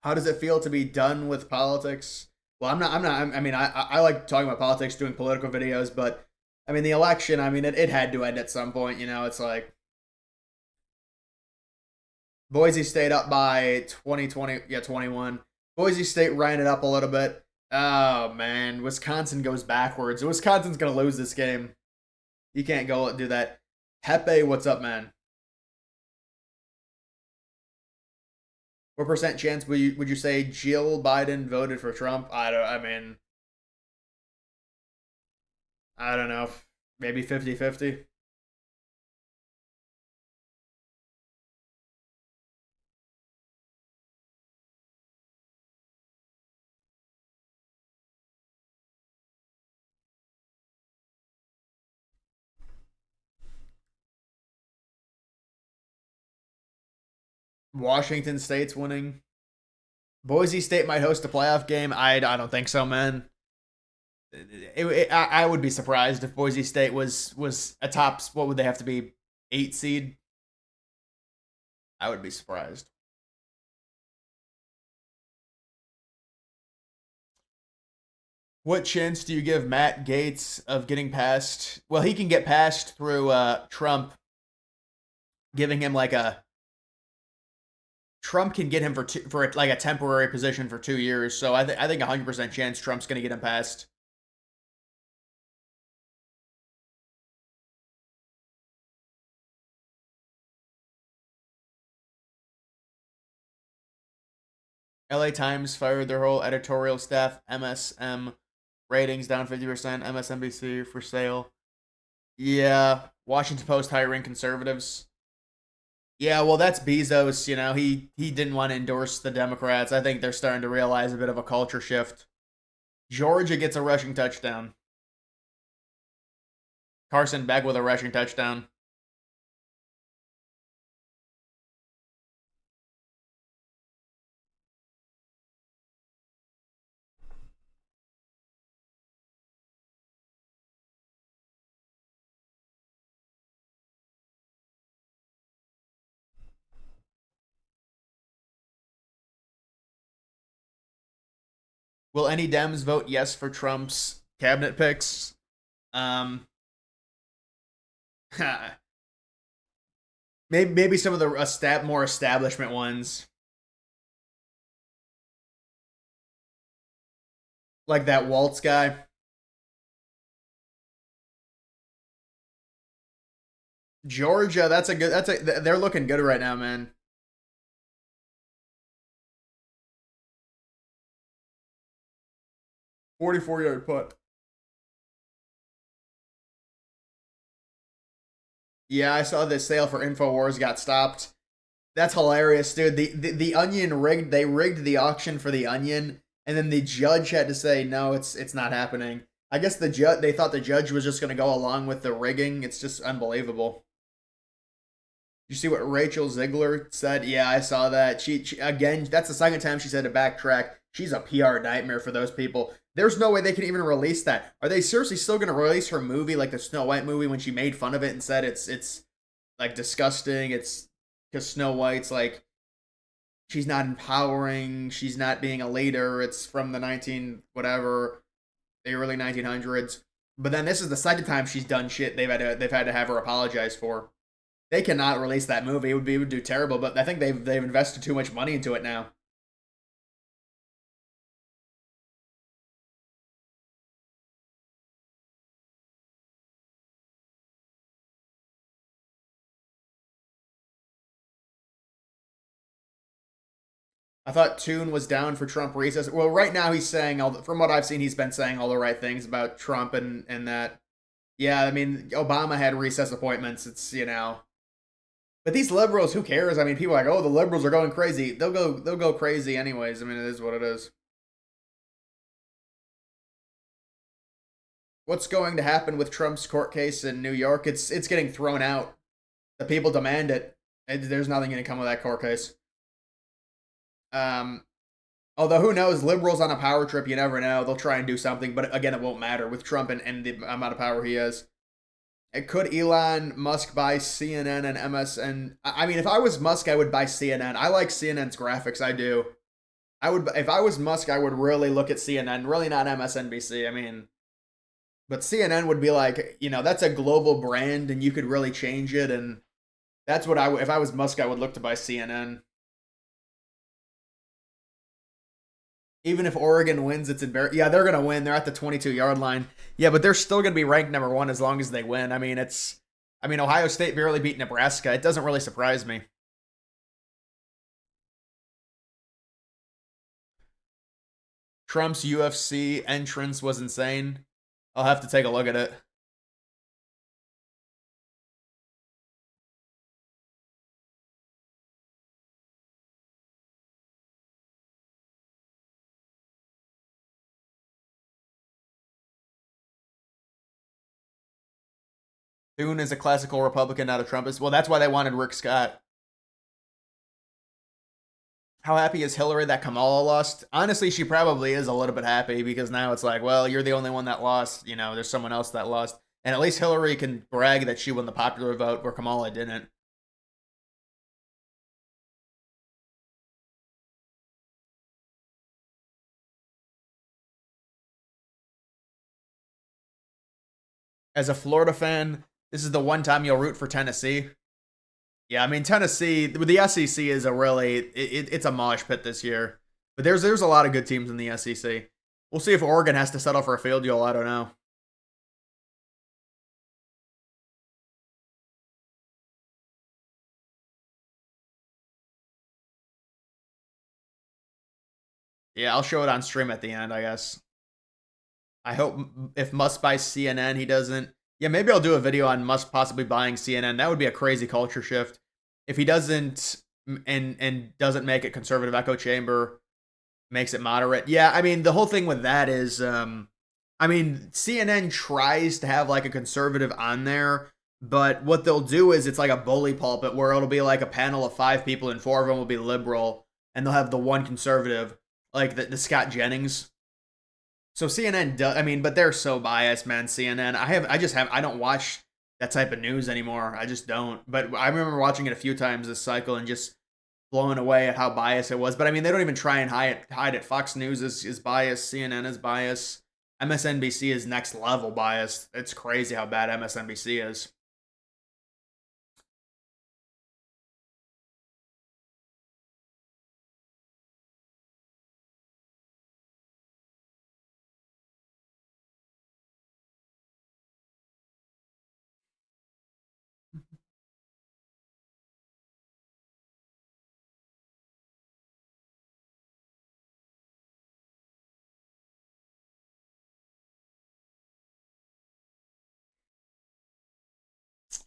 How does it feel to be done with politics? Well, I mean, I like talking about politics, doing political videos, but I mean, the election, I mean, it had to end at some point. You know, it's like Boise State up by 2020, yeah, 21. Boise State ran it up a little bit. Oh, man. Wisconsin goes backwards. Wisconsin's going to lose this game. You can't go do that. Pepe, what's up, man? What percent chance would you say Jill Biden voted for Trump? I mean, I don't know. Maybe 50-50. Washington State's winning. Boise State might host a playoff game. I don't think so, man. I would be surprised if Boise State was a top. What would they have to be? 8 seed. I would be surprised. What chance do you give Matt Gates of getting past? Well, he can get past through Trump giving him like a. Trump can get him for like a temporary position for 2 years. So I think 100% chance Trump's going to get him past. LA Times fired their whole editorial staff. MSM ratings down 50%. MSNBC for sale. Yeah. Washington Post hiring conservatives. Yeah, well, that's Bezos. You know, he didn't want to endorse the Democrats. I think they're starting to realize a bit of a culture shift. Georgia gets a rushing touchdown. Carson Beck with a rushing touchdown. Will any Dems vote yes for Trump's cabinet picks? Um, maybe some of the more establishment ones, like that Waltz guy. Georgia, that's a good. That's a. They're looking good right now, man. 44-yard putt. Yeah, I saw this sale for Infowars got stopped. That's hilarious, dude. The Onion rigged. They rigged the auction for the Onion, and then the judge had to say no, it's not happening. I guess they thought the judge was just going to go along with the rigging. It's just unbelievable. You see what Rachel Ziegler said? Yeah, I saw that. She again. That's the second time she said to backtrack. She's a PR nightmare for those people. There's no way they can even release that. Are they seriously still going to release her movie, like the Snow White movie, when she made fun of it and said it's like disgusting? It's because Snow White's like she's not empowering. She's not being a leader. It's from the 19 whatever the early 1900s. But then this is the second time she's done shit they've had to have her apologize for. They cannot release that movie. It would do terrible. But I think they've invested too much money into it now. I thought Toon was down for Trump recess. Well, right now he's saying from what I've seen, he's been saying all the right things about Trump and that. Yeah, I mean, Obama had recess appointments. It's but these liberals, who cares? I mean, people are like, oh, the liberals are going crazy. They'll go crazy anyways. I mean, it is what it is. What's going to happen with Trump's court case in New York? It's getting thrown out. The people demand it. There's nothing going to come of that court case. Um, Although who knows, liberals on a power trip, you never know. They'll try and do something, but again, it won't matter with Trump and the amount of power he has. And could Elon Musk buy CNN and MSN? I mean, if I was Musk, I would buy CNN. I like CNN's graphics. I do. I would if I was Musk, I would really look at CNN, really not MSNBC. I mean, but CNN would be like, that's a global brand, and you could really change it, and that's what if I was Musk, I would look to buy CNN. Even if Oregon wins, it's embarrassing. Yeah, they're gonna win. They're at the 22-yard line. Yeah, but they're still gonna be ranked number one as long as they win. I mean, Ohio State barely beat Nebraska. It doesn't really surprise me. Trump's UFC entrance was insane. I'll have to take a look at it. Thune is a classical Republican, not a Trumpist. Well, that's why they wanted Rick Scott. How happy is Hillary that Kamala lost? Honestly, she probably is a little bit happy because now it's like, well, you're the only one that lost. There's someone else that lost. And at least Hillary can brag that she won the popular vote where Kamala didn't. As a Florida fan, this is the one time you'll root for Tennessee. Yeah, I mean Tennessee, the SEC is a really it's a mosh pit this year. But there's a lot of good teams in the SEC. We'll see if Oregon has to settle for a field goal. I don't know. Yeah, I'll show it on stream at the end, I guess. I hope if Musk buys CNN, he doesn't. Yeah, maybe I'll do a video on Musk possibly buying CNN. That would be a crazy culture shift. If he doesn't and doesn't make it conservative echo chamber, makes it moderate. Yeah, I mean the whole thing with that is, I mean CNN tries to have like a conservative on there, but what they'll do is it's like a bully pulpit where it'll be like a panel of 5 people and 4 of them will be liberal, and they'll have the one conservative, like the Scott Jennings. So CNN does, I mean, but they're so biased, man. CNN. I don't watch that type of news anymore. I just don't. But I remember watching it a few times this cycle and just blown away at how biased it was. But I mean, they don't even try and hide it. Fox News is biased. CNN is biased. MSNBC is next level biased. It's crazy how bad MSNBC is.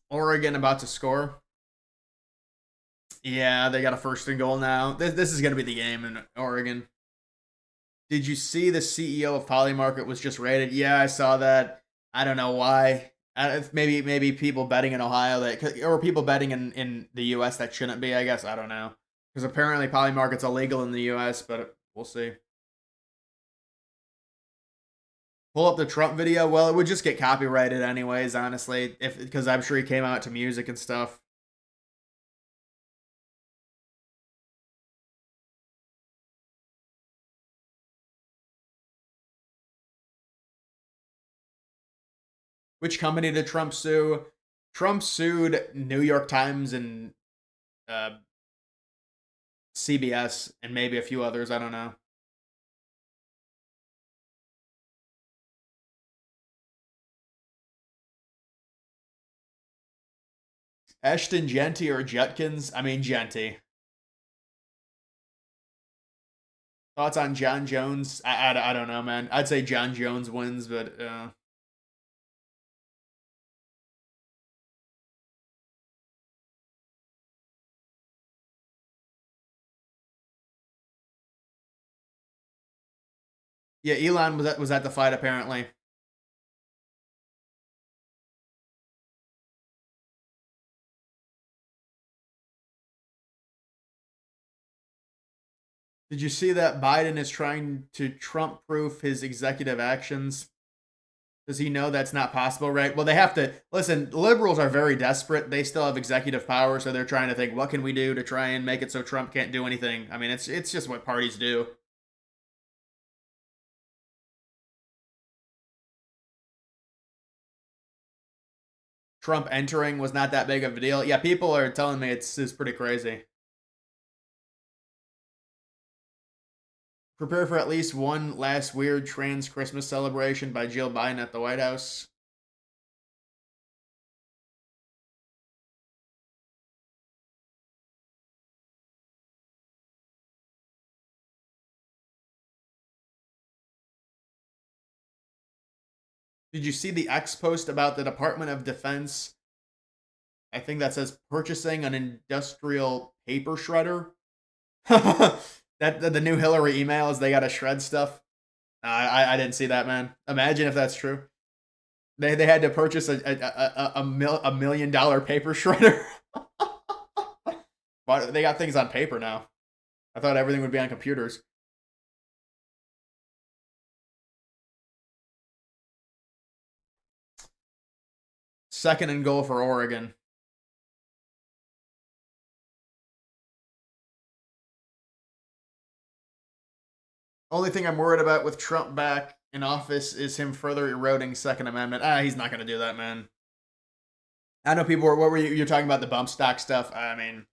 Oregon about to score. Yeah, they got a first and goal now. This is going to be the game in Oregon. Did you see the CEO of Polymarket was just raided? Yeah, I saw that. I don't know why. Maybe people betting in Ohio or people betting in the U.S. that shouldn't be. I guess I don't know because apparently Polymarket's illegal in the U.S. But we'll see. Pull up the Trump video. Well, it would just get copyrighted anyways. Honestly, if because I'm sure he came out to music and stuff. Which company did Trump sue? Trump sued New York Times and uh, CBS and maybe a few others. I don't know. Ashton Genty or Jetkins? I mean Genty. Thoughts on John Jones? I don't know, man. I'd say John Jones wins, but yeah, Elon was at the fight apparently. Did you see that Biden is trying to Trump proof his executive actions? Does he know that's not possible, right? Well, they have to listen. Liberals are very desperate. They still have executive power, so they're trying to think, what can we do to try and make it so Trump can't do anything? I mean, it's just what parties do. Trump entering was not that big of a deal. Yeah, people are telling me it's pretty crazy. Prepare for at least one last weird trans Christmas celebration by Jill Biden at the White House. Did you see the X post about the Department of Defense? I think that says purchasing an industrial paper shredder. That the new Hillary emails, they got to shred stuff. I didn't see that, man. Imagine if that's true. They had to purchase a $1 million paper shredder. But they got things on paper now. I thought everything would be on computers. Second and goal for Oregon. Only thing I'm worried about with Trump back in office is him further eroding Second Amendment. He's not going to do that, man. I know people were, what were you, you're talking about the bump stock stuff. I mean,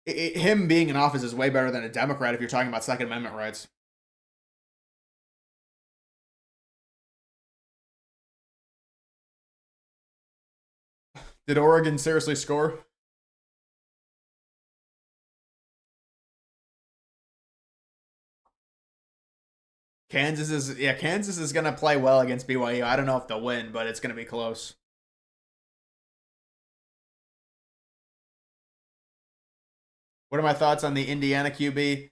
him being in office is way better than a Democrat if you're talking about Second Amendment rights. Did Oregon seriously score? Kansas is gonna play well against BYU. I don't know if they'll win, but it's gonna be close. What are my thoughts on the Indiana QB?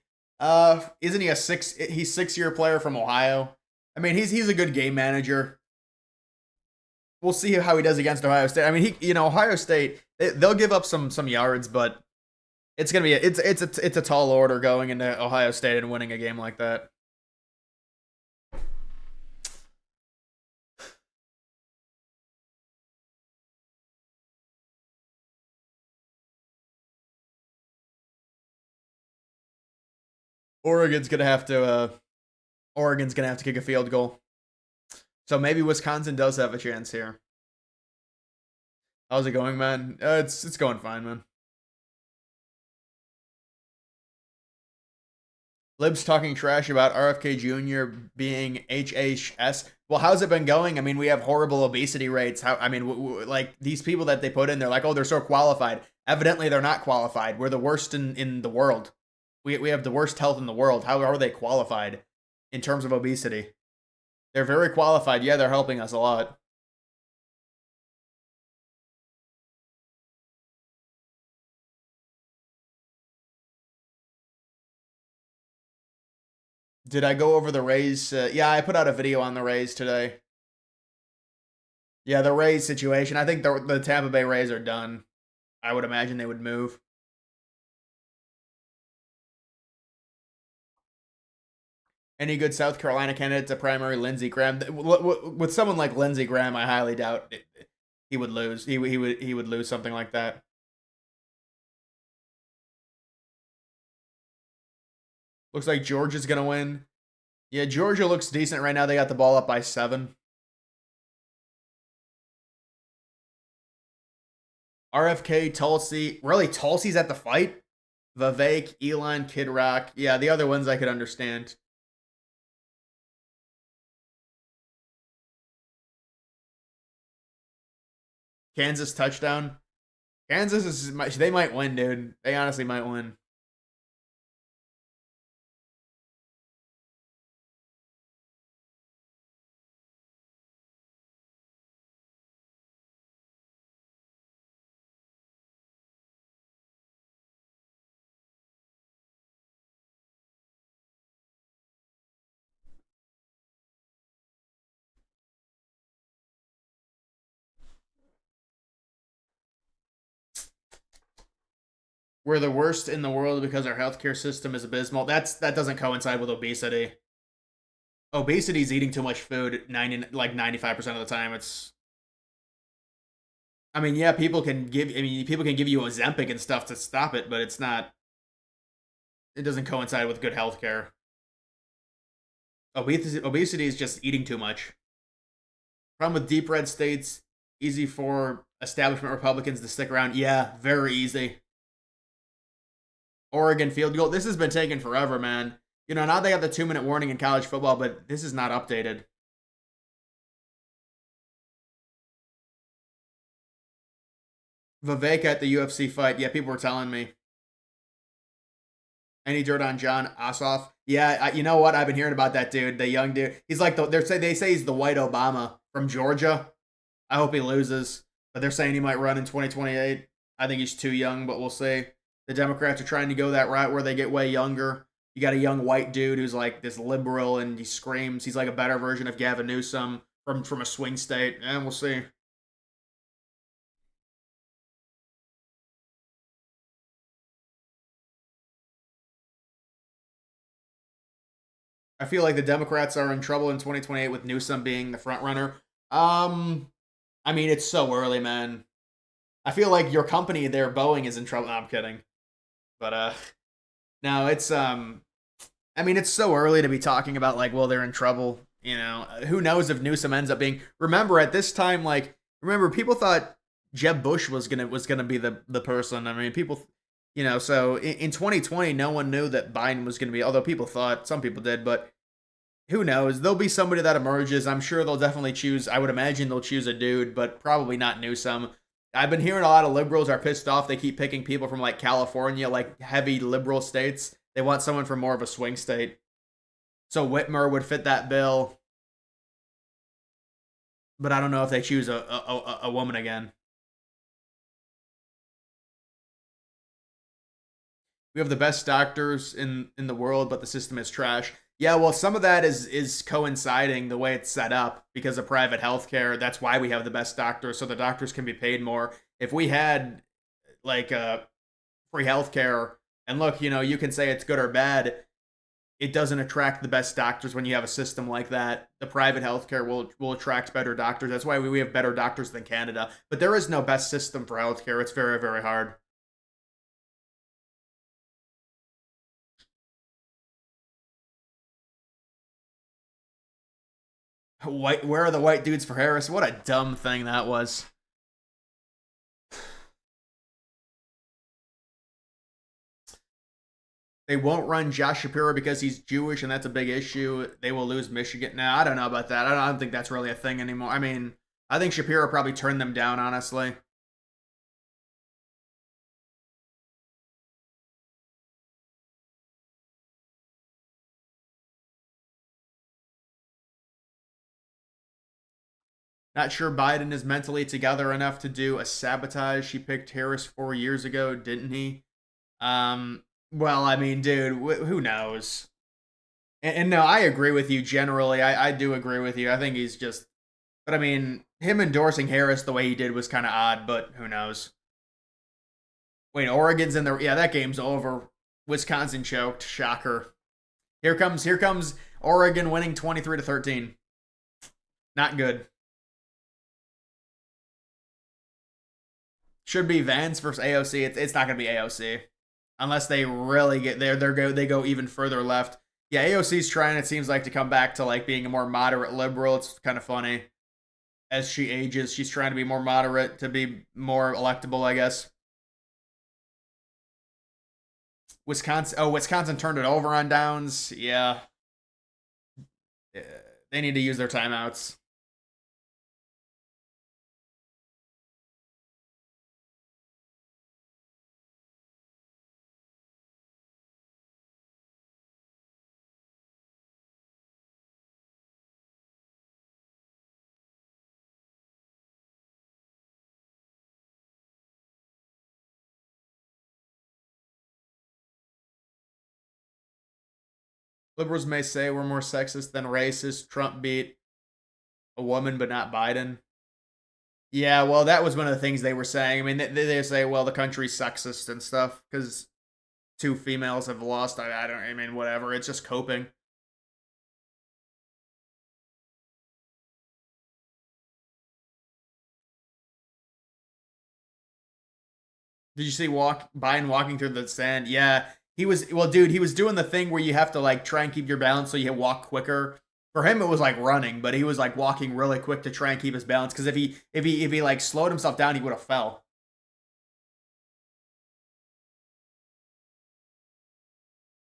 Isn't he a he's 6 year player from Ohio? I mean, he's a good game manager. We'll see how he does against Ohio State. I mean, Ohio State, they'll give up some yards, but it's gonna be it's a tall order going into Ohio State and winning a game like that. Oregon's gonna have to Oregon's gonna have to kick a field goal. So maybe Wisconsin does have a chance here. How's it going, man? It's going fine, man. Libs talking trash about RFK Jr. being HHS. Well, how's it been going? I mean, we have horrible obesity rates. How? I mean, like these people that they put in, they're like, oh, they're so qualified. Evidently, they're not qualified. We're the worst in the world. We have the worst health in the world. How are they qualified in terms of obesity? They're very qualified. Yeah, they're helping us a lot. Did I go over the Rays? Yeah, I put out a video on the Rays today. Yeah, the Rays situation. I think the Tampa Bay Rays are done. I would imagine they would move. Any good South Carolina candidates a primary? Lindsey Graham. With someone like Lindsey Graham, I highly doubt he would lose. He would lose something like that. Looks like Georgia's gonna win. Yeah, Georgia looks decent right now. They got the ball up by 7. RFK, Tulsi. Really, Tulsi's at the fight? Vivek, Elon, Kid Rock. Yeah, the other ones I could understand. Kansas touchdown. Kansas they might win, dude. They honestly might win. We're the worst in the world because our healthcare system is abysmal. That doesn't coincide with obesity. Obesity is eating too much food 95% of the time. It's I mean, yeah, people can give you Ozempic and stuff to stop it, but it doesn't coincide with good healthcare. Obesity is just eating too much. Problem with deep red states, easy for establishment Republicans to stick around. Yeah, very easy. Oregon field goal. This has been taking forever, man. You know, now they got the 2 minute warning in college football, but this is not updated. Vivek at the UFC fight. Yeah, people were telling me. Any dirt on John Ossoff? Yeah, you know what? I've been hearing about that dude, the young dude. He's like they say he's the white Obama from Georgia. I hope he loses, but they're saying he might run in 2028. I think he's too young, but we'll see. The Democrats are trying to go that route where they get way younger. You got a young white dude who's like this liberal and he screams. He's like a better version of Gavin Newsom from a swing state, and we'll see. I feel like the Democrats are in trouble in 2028 with Newsom being the front runner. Um, I mean, it's so early, man. I feel like your company there, Boeing, is in trouble. No, I'm kidding, but no, it's I mean, it's so early to be talking about like, well, they're in trouble. You know, who knows if Newsom ends up being? Remember, at this time, like, remember, people thought Jeb Bush was gonna be the person. I mean, people, you know, so in 2020, no one knew that Biden was gonna be. Although people thought, some people did, but who knows? There'll be somebody that emerges. I'm sure they'll definitely choose. I would imagine they'll choose a dude, but probably not Newsom. I've been hearing a lot of liberals are pissed off. They keep picking people from like California, like heavy liberal states. They want someone from more of a swing state. So Whitmer would fit that bill, but I don't know if they choose a woman again. We have the best doctors in the world, but the system is trash. Yeah, well, some of that is coinciding the way it's set up because of private healthcare. That's why we have the best doctors, so the doctors can be paid more. If we had like free healthcare, and look, you know, you can say it's good or bad. It doesn't attract the best doctors when you have a system like that. The private healthcare will attract better doctors. That's why we have better doctors than Canada. But there is no best system for healthcare. It's very, very hard. Where are the white dudes for Harris? What a dumb thing that was. They won't run Josh Shapiro because he's Jewish, and that's a big issue. They will lose Michigan. Now, I don't know about that. I don't think that's really a thing anymore. I mean, I think Shapiro probably turned them down, honestly. Not sure Biden is mentally together enough to do a sabotage. He picked Harris 4 years ago, didn't he? Well, I mean, dude, who knows? And no, I agree with you generally. I do agree with you. I think he's just, but I mean, him endorsing Harris the way he did was kind of odd, but who knows? Wait, Oregon's in the, yeah, that game's over. Wisconsin choked. Shocker. Here comes Oregon winning 23-13. Not good. Should be Vance versus AOC. It's not gonna be AOC unless they really get there. They go even further left. Yeah, AOC's trying. It seems like to come back to like being a more moderate liberal. It's kind of funny. As she ages, she's trying to be more moderate to be more electable, I guess. Wisconsin. Oh, Wisconsin turned it over on downs. Yeah. Yeah. They need to use their timeouts. Liberals may say we're more sexist than racist. Trump beat a woman, but not Biden. Yeah, well, that was one of the things they were saying. I mean, they say, well, the country's sexist and stuff because two females have lost. I don't. I mean, whatever. It's just coping. Did you see walk Biden walking through the sand? Yeah, he was. Well, dude, he was doing the thing where you have to like try and keep your balance so you walk quicker For him, it was like running, but he was like walking really quick to try and keep his balance. Because if he like slowed himself down, he would have fell.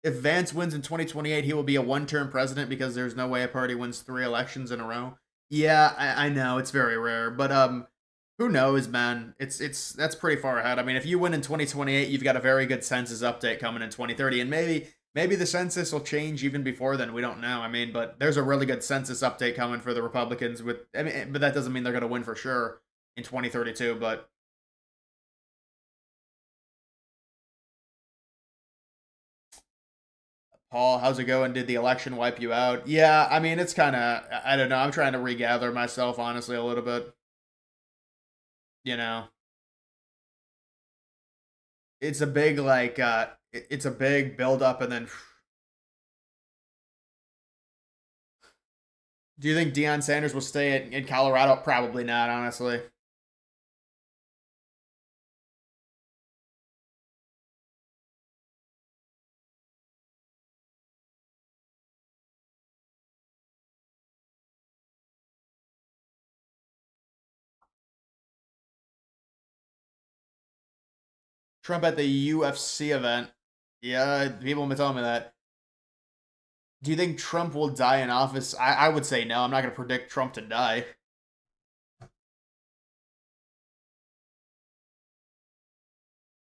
If Vance wins in 2028, he will be a one-term president because there's no way a party wins 3 elections in a row. Yeah, I know it's very rare, but who knows, man? It's that's pretty far ahead. I mean, if you win in 2028, you've got a very good census update coming in 2030, and maybe the census will change even before then. We don't know. I mean, but there's a really good census update coming for the Republicans. I mean, but that doesn't mean they're going to win for sure in 2032. But Paul, how's it going? Did the election wipe you out? Yeah, I mean, it's kind of, I don't know. I'm trying to regather myself, honestly, a little bit. You know, it's a big, like, it's a big build up. And then, do you think Deion Sanders will stay in Colorado? Probably not, honestly. Trump at the UFC event. Yeah, people have been telling me that. Do you think Trump will die in office? I would say no. I'm not going to predict Trump to die.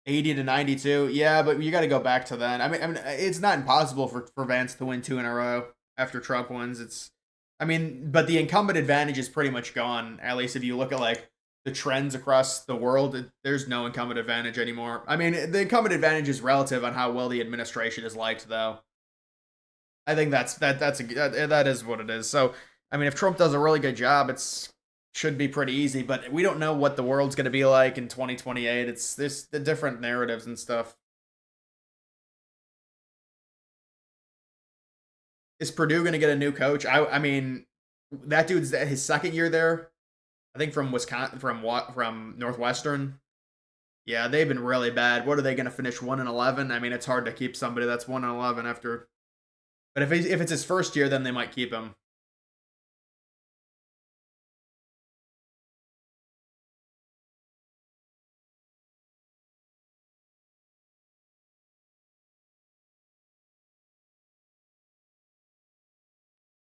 80 to 92. Yeah, but you got to go back to then. I mean, it's not impossible for Vance to win 2 in a row after Trump wins. I mean, but the incumbent advantage is pretty much gone. At least if you look at like the trends across the world, there's no incumbent advantage anymore. I mean, the incumbent advantage is relative on how well the administration is liked, though. I think that is what it is. So, I mean, if Trump does a really good job, it's should be pretty easy. But we don't know what the world's going to be like in 2028. It's this the different narratives and stuff. Is Purdue going to get a new coach? I mean, that dude's his second year there. I think from Wisconsin, from Northwestern. Yeah, they've been really bad. What are they going to finish 1-11? I mean, it's hard to keep somebody that's 1-11 after. But if it's his first year, then they might keep him.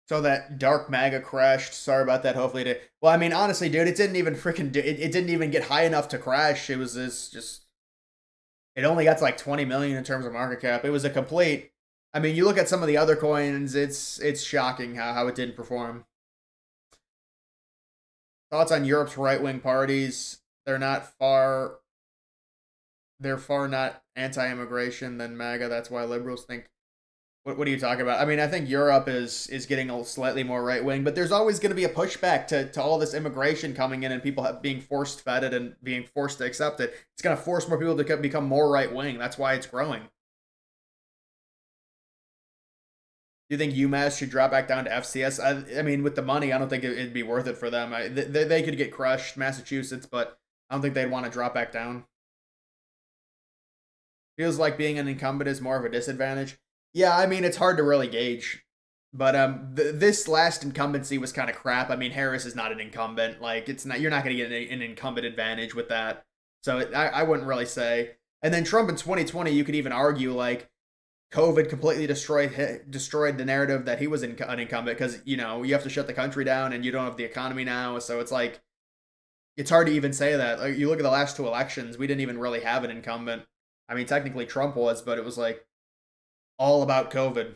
So that dark MAGA crashed. Sorry about that. Hopefully it. Well, I mean, honestly, dude, it didn't even freaking. It didn't even get high enough to crash. It was this just. It only got to like 20 million in terms of market cap. It was a complete. I mean, you look at some of the other coins. It's shocking how it didn't perform. Thoughts on Europe's right wing parties? They're not far. They're far not anti-immigration than MAGA. That's why liberals think. What are you talking about? I mean, I think Europe is getting a slightly more right wing, but there's always going to be a pushback to all this immigration coming in and people being forced fed it and being forced to accept it. It's going to force more people to become more right wing. That's why it's growing. Do you think UMass should drop back down to FCS? I mean, with the money, I don't think it'd be worth it for them. They could get crushed, Massachusetts, but I don't think they'd want to drop back down. Feels like being an incumbent is more of a disadvantage. Yeah, I mean, it's hard to really gauge. But this last incumbency was kind of crap. I mean, Harris is not an incumbent. Like, it's not you're not going to get an incumbent advantage with that. So I wouldn't really say. And then Trump in 2020, you could even argue like COVID completely destroyed the narrative that he was an incumbent because you have to shut the country down and you don't have the economy now. So it's like it's hard to even say that. Like, you look at the last 2 elections, we didn't even really have an incumbent. I mean, technically Trump was, but it was like all about COVID.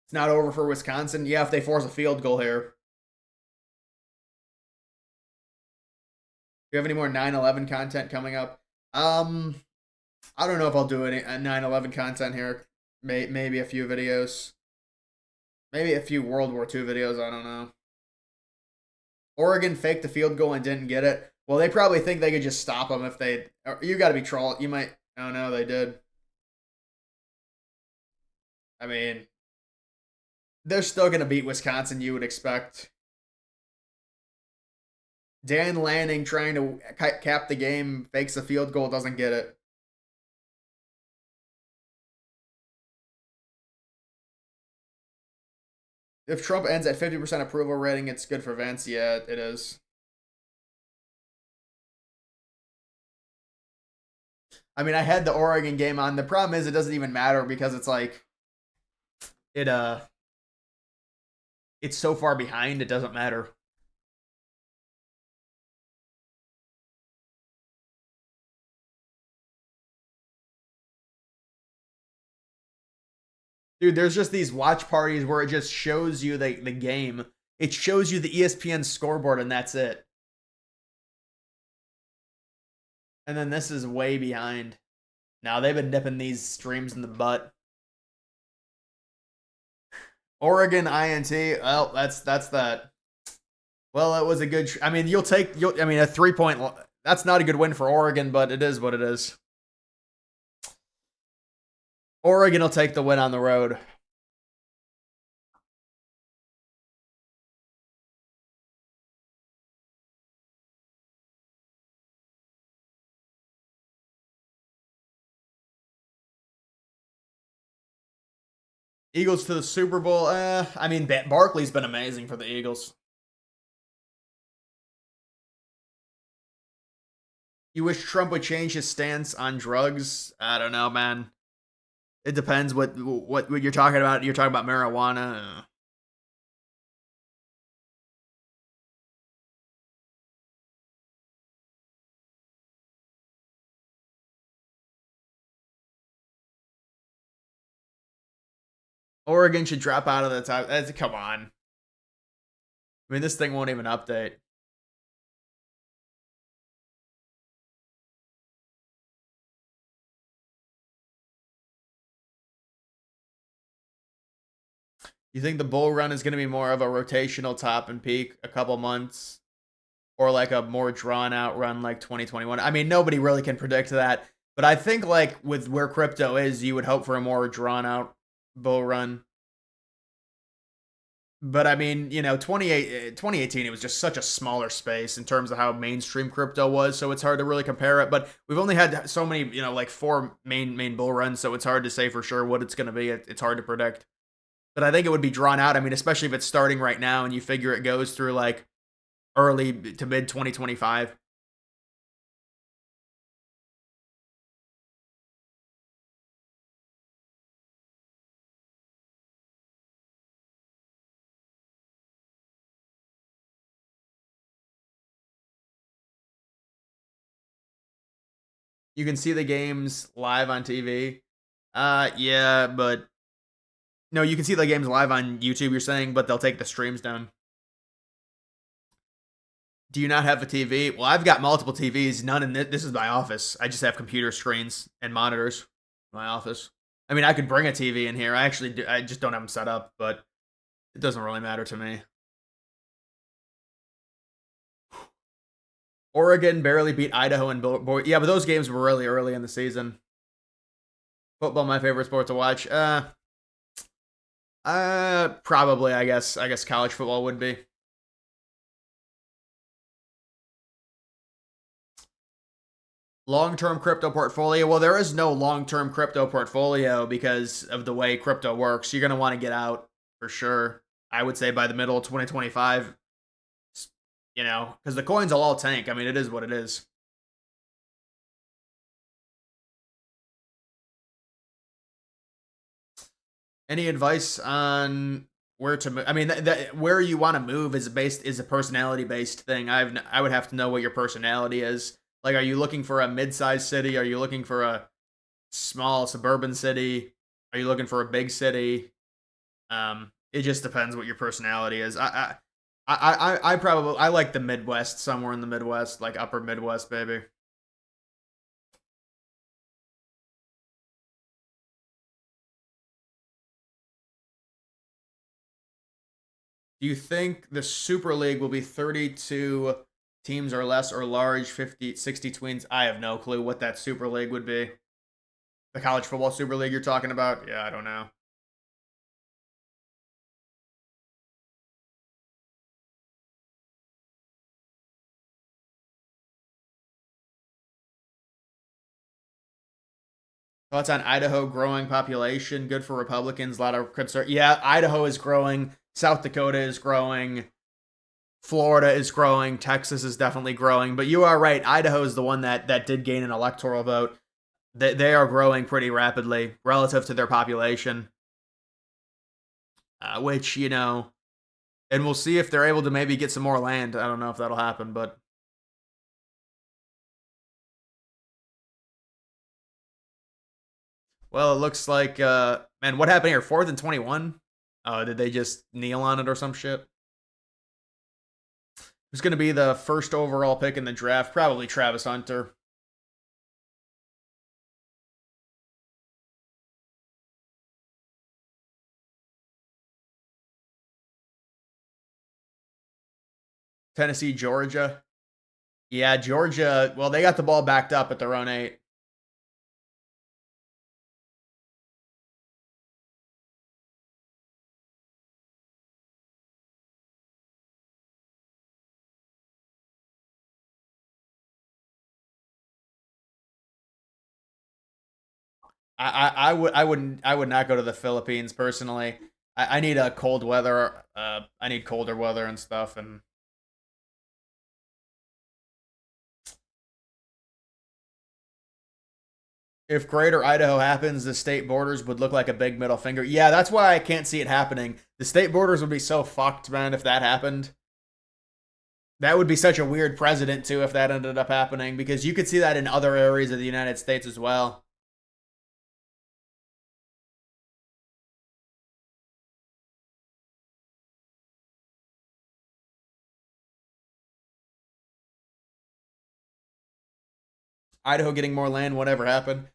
It's not over for Wisconsin. Yeah, if they force a field goal here. Do you have any more 9/11 content coming up? Um, I don't know if I'll do any 9/11 content here. Maybe a few videos. Maybe a few World War II videos. I don't know. Oregon faked the field goal and didn't get it. Well, they probably think they could just stop them if they. You got to be troll. You might. Oh no, they did. I mean, they're still going to beat Wisconsin. You would expect. Dan Lanning trying to cap the game, fakes a field goal, doesn't get it. If Trump ends at 50% approval rating, it's good for Vance. Yeah, it is. I mean, I had the Oregon game on. The problem is it doesn't even matter because it's like it it's so far behind it doesn't matter. Dude, there's just these watch parties where it just shows you the game. It shows you the ESPN scoreboard and that's it. And then this is way behind. Now they've been nipping these streams in the butt. Oregon INT. Well, that's that. Well, it was a good. I mean, I mean, a 3-point. That's not a good win for Oregon, but it is what it is. Oregon will take the win on the road. Eagles to the Super Bowl. I mean, Barkley's been amazing for the Eagles. You wish Trump would change his stance on drugs? I don't know, man. It depends what you're talking about. You're talking about marijuana. Oregon should drop out of the top. Come on. I mean, this thing won't even update. You think the bull run is going to be more of a rotational top and peak a couple months, or like a more drawn out run like 2021? I mean, nobody really can predict that, but I think like with where crypto is, you would hope for a more drawn out bull run. But I mean, 2018, it was just such a smaller space in terms of how mainstream crypto was, so it's hard to really compare it. But we've only had so many, like four main bull runs, so it's hard to say for sure what it's going to be. It's hard to predict. But I think it would be drawn out. I mean, especially if it's starting right now and you figure it goes through like early to mid 2025. You can see the games live on TV. Yeah, but no, you can see the games live on YouTube, you're saying, but they'll take the streams down. Do you not have a TV? Well, I've got multiple TVs. None in this. This is my office. I just have computer screens and monitors in my office. I mean, I could bring a TV in here. I actually do. I just don't have them set up, but it doesn't really matter to me. Oregon barely beat Idaho and yeah, but those games were really early in the season. Football, my favorite sport to watch. Probably. I guess college football would be. Long-term crypto portfolio. Well, there is no long-term crypto portfolio because of the way crypto works. You're gonna want to get out for sure. I would say by the middle of 2025. Because the coins will all tank. I mean, it is what it is. Any advice on where to move? I mean, where you want to move is a personality based thing. I would have to know what your personality is. Like, are you looking for a mid-sized city? Are you looking for a small suburban city? Are you looking for a big city? It just depends what your personality is. I probably I like the Midwest, somewhere in the Midwest, like upper Midwest, baby. Do you think the Super League will be 32 teams or less or large 50, 60 twins? I have no clue what that Super League would be. The college football Super League you're talking about? Yeah, I don't know. Thoughts on Idaho growing population? Good for Republicans. A lot of concern. Yeah, Idaho is growing. South Dakota is growing. Florida is growing. Texas is definitely growing. But you are right. Idaho is the one that did gain an electoral vote. They are growing pretty rapidly relative to their population, which, and we'll see if they're able to maybe get some more land. I don't know if that'll happen, but well, it looks like, man, what happened here? 4th and 21? Oh, did they just kneel on it or some shit? Who's going to be the first overall pick in the draft? Probably Travis Hunter. Tennessee, Georgia. Yeah, Georgia. Well, they got the ball backed up at their own 8. I would not go to the Philippines personally. I need a cold weather. I need colder weather and stuff. And if Greater Idaho happens, the state borders would look like a big middle finger. Yeah, that's why I can't see it happening. The state borders would be so fucked, man, if that happened. That would be such a weird precedent too if that ended up happening, because you could see that in other areas of the United States as well. Idaho getting more land, whatever happened.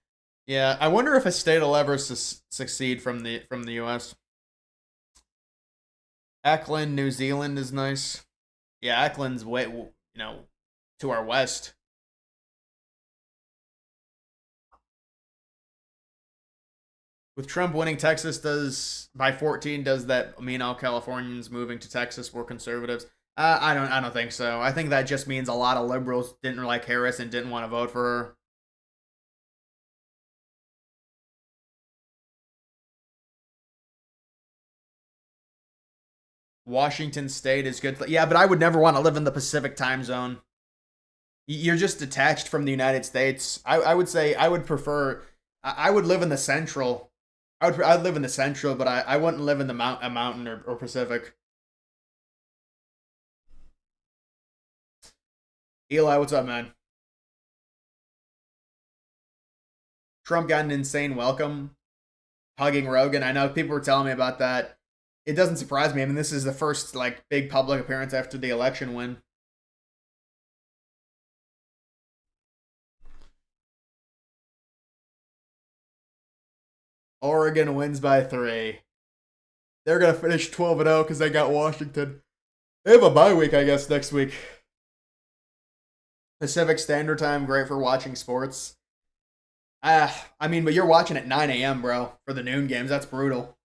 Yeah, I wonder if a state will ever succeed from the U.S. Auckland, New Zealand is nice. Yeah, Auckland's way, to our west. With Trump winning Texas, does by 14, does that mean all Californians moving to Texas were conservatives? I don't think so. I think that just means a lot of liberals didn't like Harris and didn't want to vote for her. Washington State is good. Yeah, but I would never want to live in the Pacific time zone. You're just detached from the United States. I would say I would prefer. I would live in the central. I'd live in the central, but I wouldn't live in the mountain or Pacific. Eli, what's up, man? Trump got an insane welcome, hugging Rogan. I know people were telling me about that. It doesn't surprise me. I mean, this is the first like big public appearance after the election win. Oregon wins by 3. They're gonna finish 12-0 because they got Washington. They have a bye week, I guess, next week. Pacific Standard Time, great for watching sports. I mean, but you're watching at 9 a.m., bro, for the noon games. That's brutal.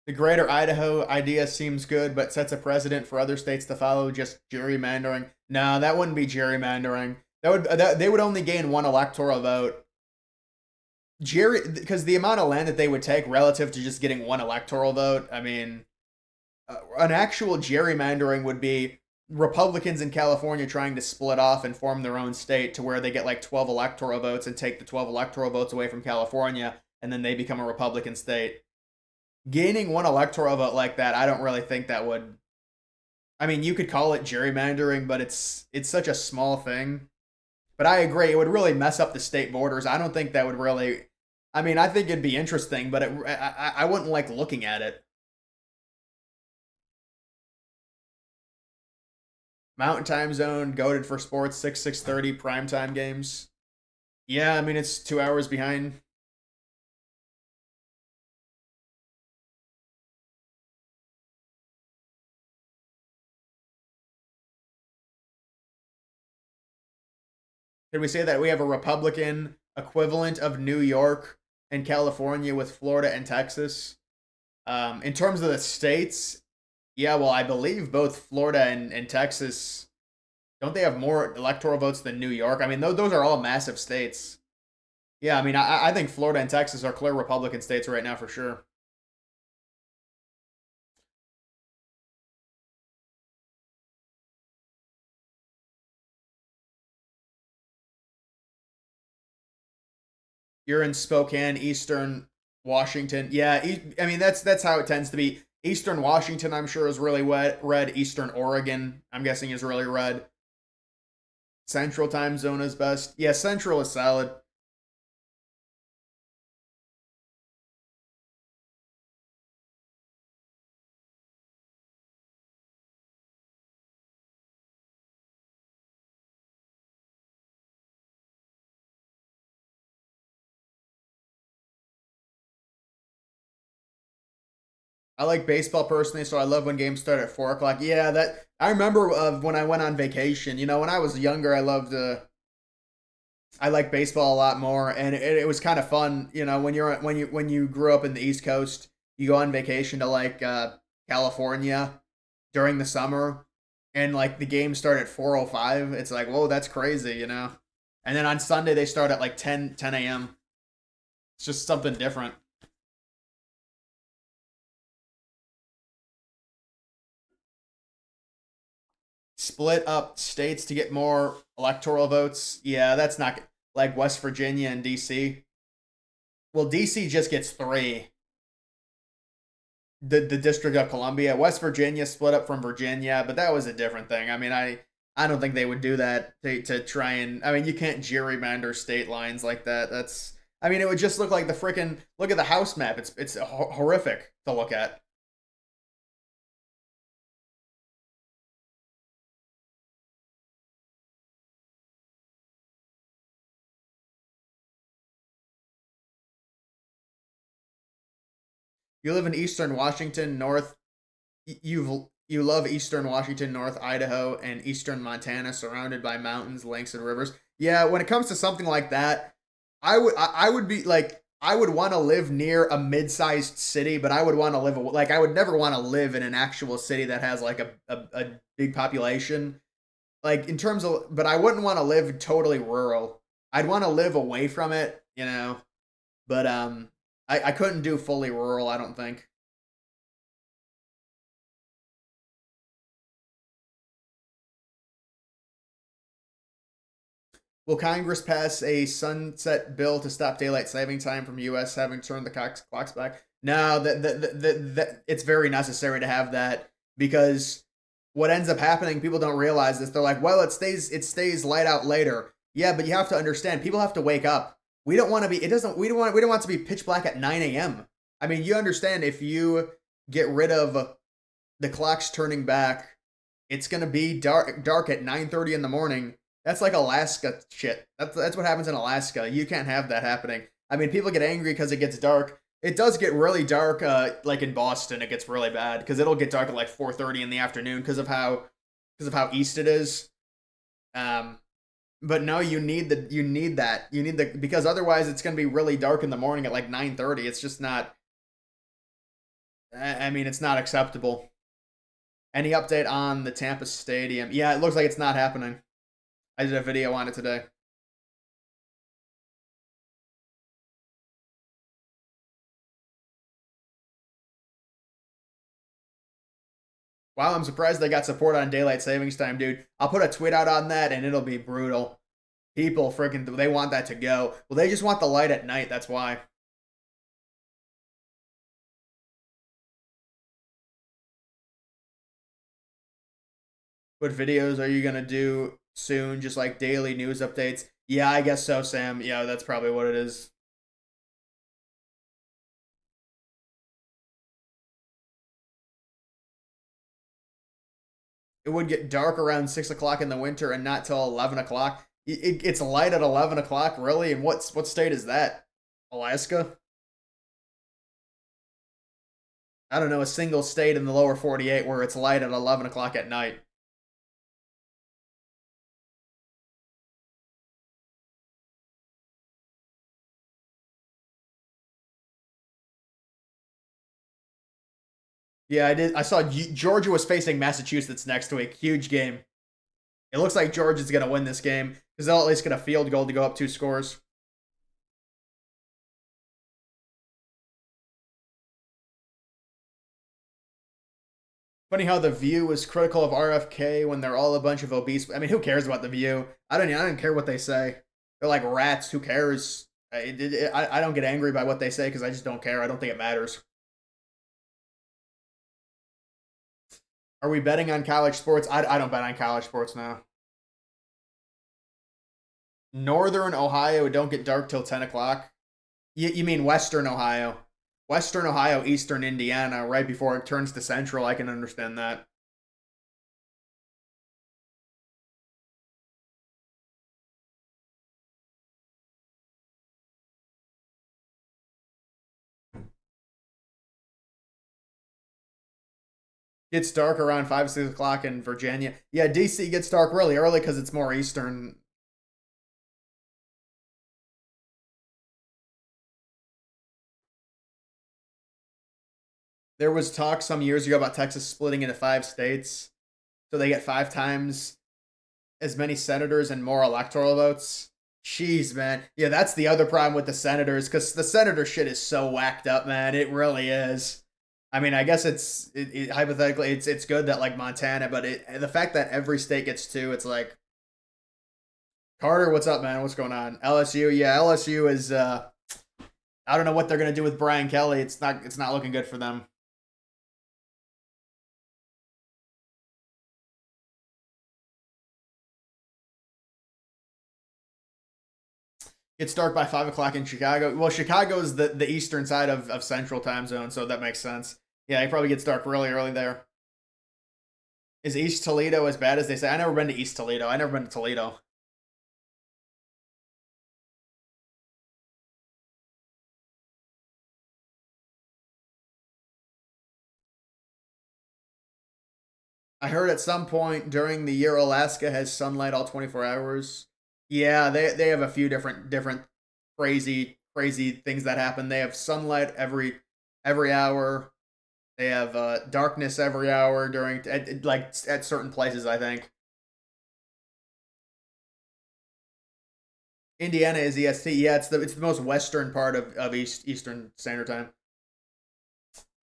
The Greater Idaho idea seems good, but sets a precedent for other states to follow. Just gerrymandering. No, that wouldn't be gerrymandering. They would only gain one electoral vote. Because the amount of land that they would take relative to just getting one electoral vote. I mean, an actual gerrymandering would be Republicans in California trying to split off and form their own state to where they get like 12 electoral votes and take the 12 electoral votes away from California, and then they become a Republican state. Gaining one electoral vote like that, I don't really think that would. I mean, you could call it gerrymandering, but it's such a small thing. But I agree, it would really mess up the state borders. I don't think that would really. I mean, I think it'd be interesting, but I wouldn't like looking at it. Mountain Time Zone, goaded for sports, 6:30 primetime games. Yeah, I mean it's 2 hours behind. Did we say that we have a Republican equivalent of New York and California with Florida and Texas? In terms of the states, yeah, well, I believe both Florida and Texas. Don't they have more electoral votes than New York? I mean, those are all massive states. Yeah, I mean, I think Florida and Texas are clear Republican states right now for sure. You're in Spokane, Eastern Washington. Yeah, I mean that's how it tends to be. Eastern Washington, I'm sure, is really red. Eastern Oregon, I'm guessing, is really red. Central time zone is best. Yeah, Central is solid. I like baseball personally, so I love when games start at 4 o'clock. Yeah, that I remember when I went on vacation. You know, when I was younger, I like baseball a lot more, and it was kind of fun. You know, when you grew up in the East Coast, you go on vacation to like California during the summer, and like the games start at 4:05. It's like, whoa, that's crazy, you know. And then on Sunday they start at like 10 a.m. It's just something different. Split up states to get more electoral votes. Yeah, that's not like West Virginia and DC. Well, DC just gets three. The District of Columbia, West Virginia split up from Virginia, but that was a different thing. I mean, I don't think they would do that to try and. I mean, you can't gerrymander state lines like that. That's. I mean, it would just look like the freaking look at the house map. It's horrific to look at. You live in Eastern Washington, North. You love Eastern Washington, North Idaho, and Eastern Montana, surrounded by mountains, lakes, and rivers. Yeah, when it comes to something like that, I would be like I would want to live near a mid-sized city, but I would want to live like I would never want to live in an actual city that has like a big population. Like in terms of, but I wouldn't want to live totally rural. I'd want to live away from it, you know. But I couldn't do fully rural. I don't think. Will Congress pass a sunset bill to stop daylight saving time from U.S. having turned the clocks back? No, that it's very necessary to have that because what ends up happening, people don't realize this. They're like, well, it stays light out later. Yeah, but you have to understand, people have to wake up. We don't want to be. It doesn't. We don't want it to be pitch black at 9 a.m. I mean, you understand if you get rid of the clocks turning back, it's gonna be dark at 9:30 in the morning. That's like Alaska shit. That's what happens in Alaska. You can't have that happening. I mean, people get angry because it gets dark. It does get really dark, like in Boston. It gets really bad because it'll get dark at like 4:30 in the afternoon because of how east it is. Um, but no, you need the because otherwise it's gonna be really dark in the morning at like 9:30. It's just not. I mean, it's not acceptable. Any update on the Tampa Stadium? Yeah, it looks like it's not happening. I did a video on it today. Wow, I'm surprised they got support on daylight savings time, dude. I'll put a tweet out on that and it'll be brutal. People freaking they want that to go. Well, they just want the light at night. That's why. What videos are you gonna do soon? Just like daily news updates? Yeah, I guess so, Sam. Yeah, that's probably what it is. It would get dark around 6 o'clock in the winter and not till 11 o'clock. It's light at 11 o'clock, really. And what state is that? Alaska? I don't know a single state in the lower 48 where it's light at 11 o'clock at night. Yeah, I did. I saw Georgia was facing Massachusetts next week. Huge game. It looks like Georgia's going to win this game because they'll at least get a field goal to go up 2 scores. Funny how the View is critical of RFK when they're all a bunch of obese. I mean, who cares about the View? I don't care what they say. They're like rats. Who cares? I don't get angry by what they say because I just don't care. I don't think it matters. Are we betting on college sports? I don't bet on college sports now. Northern Ohio don't get dark till 10 o'clock. You mean Western Ohio? Western Ohio, Eastern Indiana, right before it turns to Central. I can understand that. Gets dark around 5 6 o'clock in Virginia. Yeah, DC gets dark really early because it's more Eastern. There was talk some years ago about Texas splitting into 5 states, so they get 5 times as many senators and more electoral votes. Jeez, man. Yeah, that's the other problem with the senators because the senator shit is so whacked up, man. It really is. I mean, I guess hypothetically it's good that like Montana, but the fact that every state gets two, it's like Carter, what's up, man? What's going on? LSU, yeah, LSU is. I don't know what they're gonna do with Brian Kelly. It's not looking good for them. It's dark by 5 o'clock in Chicago. Well, Chicago's the eastern side of Central Time Zone, so that makes sense. Yeah, it probably gets dark really early there. Is East Toledo as bad as they say? I never been to East Toledo. I never been to Toledo. I heard at some point during the year Alaska has sunlight all 24 hours. Yeah, they have a few different crazy things that happen. They have sunlight every hour. They have darkness every hour during like at certain places. I think Indiana is EST. Yeah, it's the most western part of Eastern Standard Time.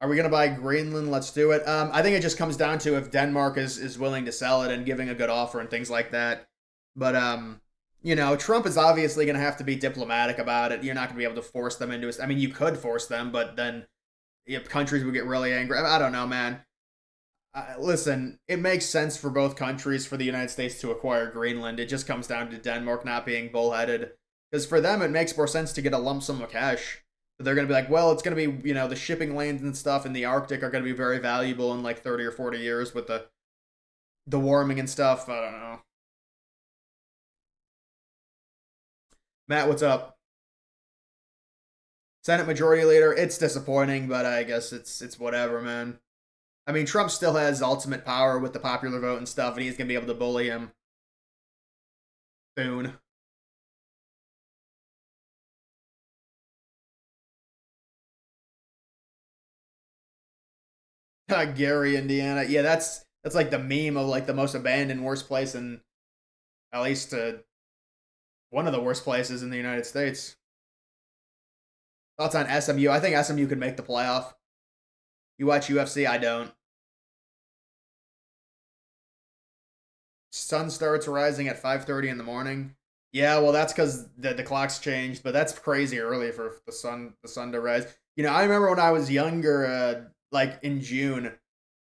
Are we gonna buy Greenland? Let's do it. I think it just comes down to if Denmark is willing to sell it and giving a good offer and things like that. But Trump is obviously gonna have to be diplomatic about it. You're not gonna be able to force them into it. I mean, you could force them, but then if countries would get really angry. I don't know, man. Listen, it makes sense for both countries for the United States to acquire Greenland. It just comes down to Denmark not being bullheaded. Because for them, it makes more sense to get a lump sum of cash. But they're going to be like, well, it's going to be, the shipping lanes and stuff in the Arctic are going to be very valuable in like 30 or 40 years with the warming and stuff. I don't know. Matt, what's up? Senate Majority Leader, it's disappointing, but I guess it's whatever, man. I mean, Trump still has ultimate power with the popular vote and stuff, and he's gonna be able to bully him soon. Gary, Indiana. Yeah, that's like the meme of like the most abandoned worst place in at least one of the worst places in the United States. Thoughts on SMU? I think SMU could make the playoff. You watch UFC? I don't. Sun starts rising at 5:30 in the morning. Yeah, well, that's because the clocks changed, but that's crazy early for the sun to rise. I remember when I was younger, like in June,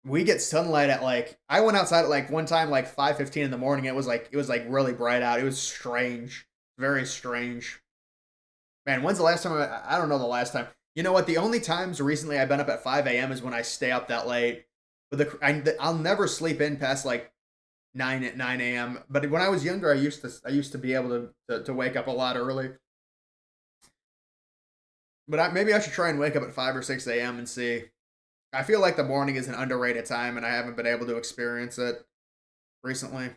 we get sunlight at like I went outside at like one time like 5:15 in the morning. It was like really bright out. It was strange, very strange. Man, when's the last time I don't know the last time. You know what? The only times recently I've been up at 5 a.m. is when I stay up that late. But I'll never sleep in past like 9 a.m. But when I was younger, I used to be able to wake up a lot early. But maybe I should try and wake up at 5 or 6 a.m. and see. I feel like the morning is an underrated time, and I haven't been able to experience it recently.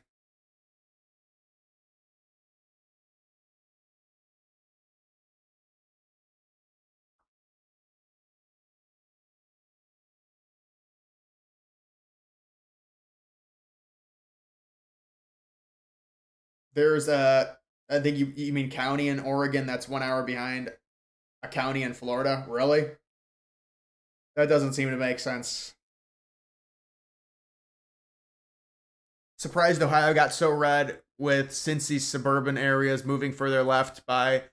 There's I think you mean county in Oregon that's 1 hour behind a county in Florida. Really? That doesn't seem to make sense. Surprised Ohio got so red with Cincy's suburban areas moving further left by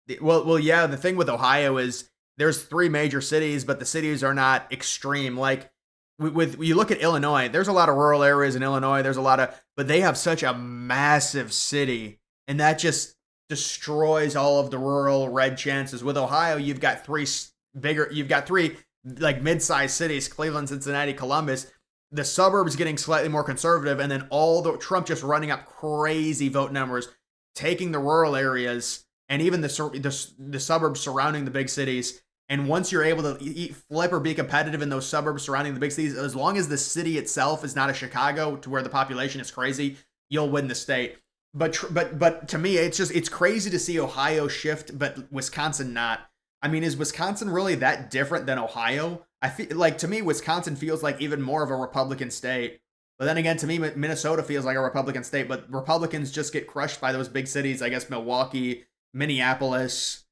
yeah. The thing with Ohio is there's three major cities, but the cities are not extreme. Like with you look at Illinois, there's a lot of rural areas in Illinois. There's a lot of, but they have such a massive city, and that just destroys all of the rural red chances. With Ohio, you've got you've got three like mid-sized cities: Cleveland, Cincinnati, Columbus. The suburbs getting slightly more conservative, and then all the Trump just running up crazy vote numbers, taking the rural areas and even the suburbs surrounding the big cities. And once you're able to flip or be competitive in those suburbs surrounding the big cities, as long as the city itself is not a Chicago to where the population is crazy, you'll win the state. But to me, it's crazy to see Ohio shift, but Wisconsin not. I mean, is Wisconsin really that different than Ohio? I feel like, to me, Wisconsin feels like even more of a Republican state. But then again, to me, Minnesota feels like a Republican state. But Republicans just get crushed by those big cities. I guess Milwaukee, Minneapolis.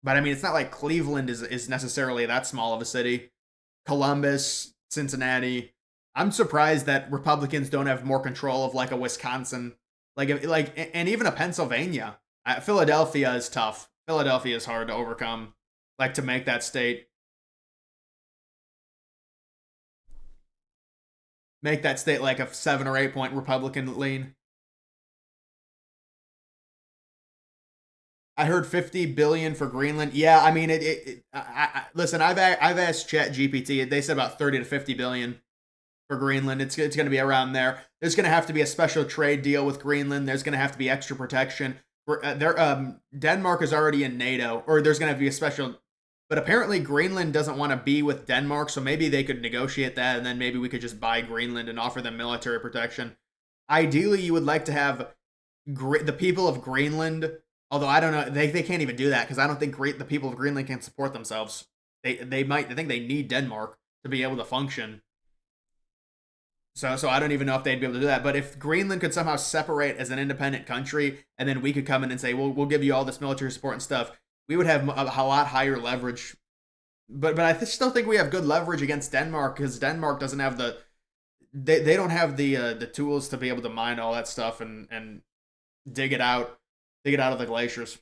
But I mean, it's not like Cleveland is necessarily that small of a city. Columbus, Cincinnati. I'm surprised that Republicans don't have more control of like a Wisconsin, and even a Pennsylvania. Philadelphia is tough. Philadelphia is hard to overcome, like to make that state. Make that state like a 7 or 8 point Republican lean. I heard 50 billion for Greenland. Yeah, I mean listen, I've asked Chat GPT. They said about 30 to 50 billion for Greenland. It's going to be around there. There's going to have to be a special trade deal with Greenland. There's going to have to be extra protection. Denmark is already in NATO, or there's going to be a special. But apparently Greenland doesn't want to be with Denmark, so maybe they could negotiate that, and then maybe we could just buy Greenland and offer them military protection. Ideally, you would like to have the people of Greenland. Although I don't know, they can't even do that because I don't think the people of Greenland can support themselves. I think they need Denmark to be able to function. So I don't even know if they'd be able to do that. But if Greenland could somehow separate as an independent country, and then we could come in and say, well, we'll give you all this military support and stuff, we would have a lot higher leverage. But I still think we have good leverage against Denmark because Denmark doesn't have they don't have the tools to be able to mine all that stuff and dig it out of the glaciers.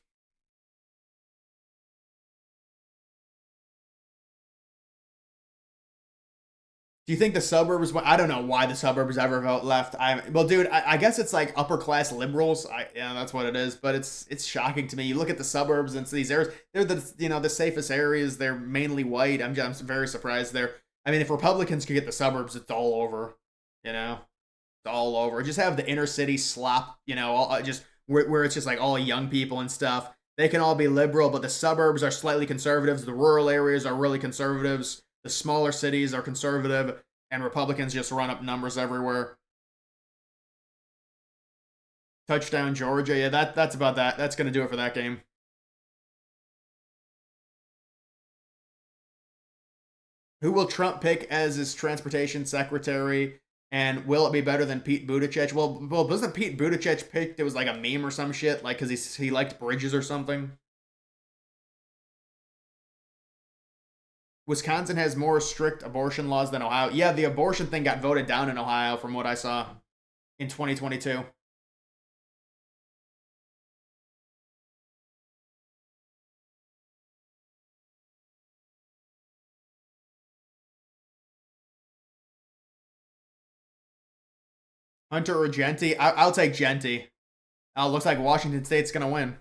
Do you think the suburbs? I don't know why the suburbs ever vote left. Dude, I guess it's like upper class liberals. Yeah, that's what it is. But it's shocking to me. You look at the suburbs and these areas. They're the safest areas. They're mainly white. I'm very surprised there. I mean, if Republicans could get the suburbs, it's all over. You know, it's all over. Just have the inner city slop. Just where it's just like all young people and stuff. They can all be liberal, but the suburbs are slightly conservatives. The rural areas are really conservatives. The smaller cities are conservative, and Republicans just run up numbers everywhere. Touchdown Georgia. Yeah, that's about that. That's gonna do it for that game. Who will Trump pick as his transportation secretary? And will it be better than Pete Buttigieg? Well, wasn't Pete Buttigieg picked? It was like a meme or some shit, like because he liked bridges or something. Wisconsin has more strict abortion laws than Ohio. Yeah, the abortion thing got voted down in Ohio, from what I saw in 2022. Hunter or Genty? I'll take Genty. Looks like Washington State's gonna win.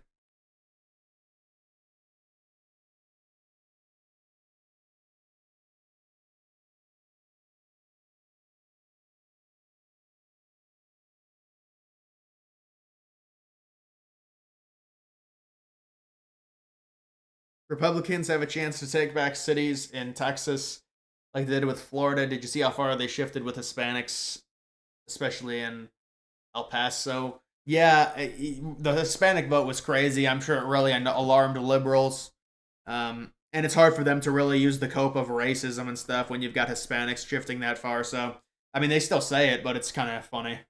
Republicans have a chance to take back cities in Texas, like they did with Florida. Did you see how far they shifted with Hispanics, especially in El Paso? Yeah, the Hispanic vote was crazy. I'm sure it really alarmed liberals. And it's hard for them to really use the cope of racism and stuff when you've got Hispanics shifting that far. So, I mean, they still say it, but it's kind of funny.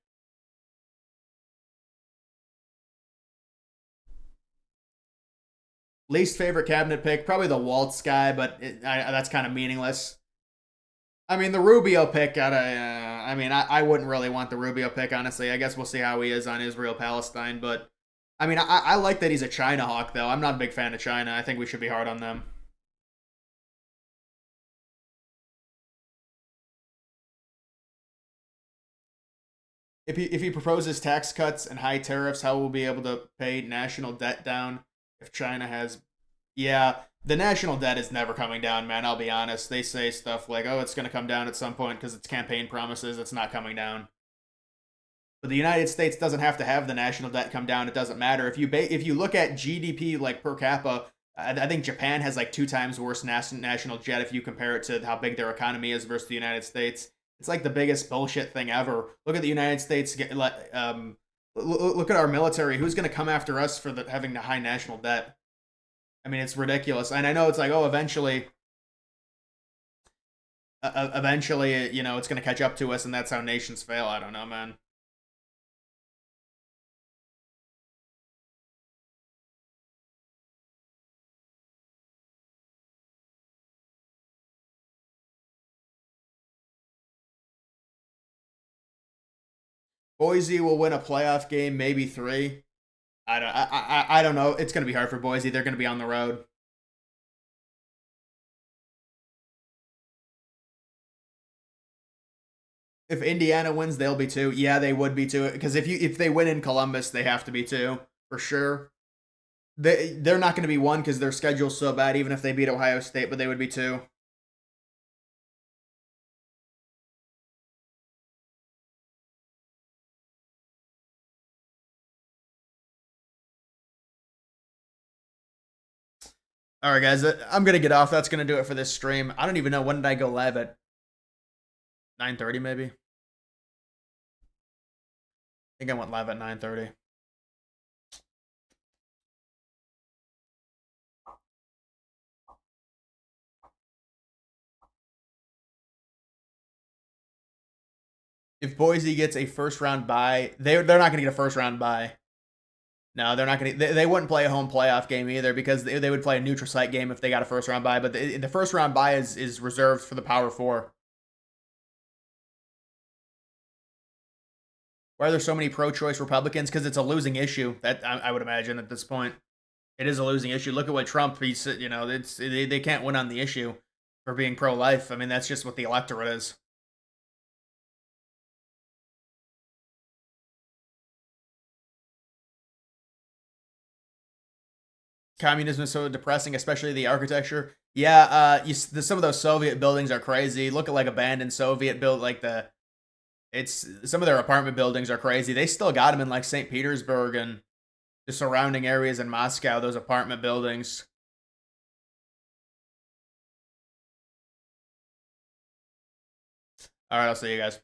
Least favorite cabinet pick, probably the Waltz guy, but that's kind of meaningless. I mean, the Rubio pick, I mean, I wouldn't really want the Rubio pick, honestly. I guess we'll see how he is on Israel Palestine, but I mean, I like that he's a China hawk, though. I'm not a big fan of China. I think we should be hard on them. If he proposes tax cuts and high tariffs, how will we be able to pay national debt down if China has? Yeah, the national debt is never coming down, man. I'll be honest. They say stuff like, "Oh, it's going to come down at some point because it's campaign promises." It's not coming down. But the United States doesn't have to have the national debt come down. It doesn't matter if you look at GDP like per capita. I think Japan has like 2 times worse national debt if you compare it to how big their economy is versus the United States. It's like the biggest bullshit thing ever. Look at the United States. Look at our military. Who's going to come after us for having the high national debt? I mean, it's ridiculous. And I know it's like, oh, eventually, it's going to catch up to us, and that's how nations fail. I don't know, man. Boise will win a playoff game, maybe three. I don't know. It's going to be hard for Boise. They're going to be on the road. If Indiana wins, they'll be two. Yeah, they would be two. Because if they win in Columbus, they have to be two for sure. They're not going to be one because their schedule's so bad. Even if they beat Ohio State, but they would be two. All right, guys. I'm gonna get off. That's gonna do it for this stream. I don't even know when did I go live at 9:30 maybe. I think I went live at 9:30. If Boise gets a first round bye, they're not gonna get a first round bye. No, they're not going to. They wouldn't play a home playoff game either because they would play a neutral site game if they got a first round bye. But the first round bye is reserved for the Power Four. Why are there so many pro-choice Republicans? Because it's a losing issue. That I would imagine at this point, it is a losing issue. Look at what Trump. They can't win on the issue for being pro-life. I mean, that's just what the electorate is. Communism is so depressing, especially the architecture. Yeah, some of those Soviet buildings are crazy. Look at like abandoned Soviet built like it's some of their apartment buildings are crazy. They still got them in like St. Petersburg and the surrounding areas in Moscow. Those apartment buildings. All right, I'll see you guys.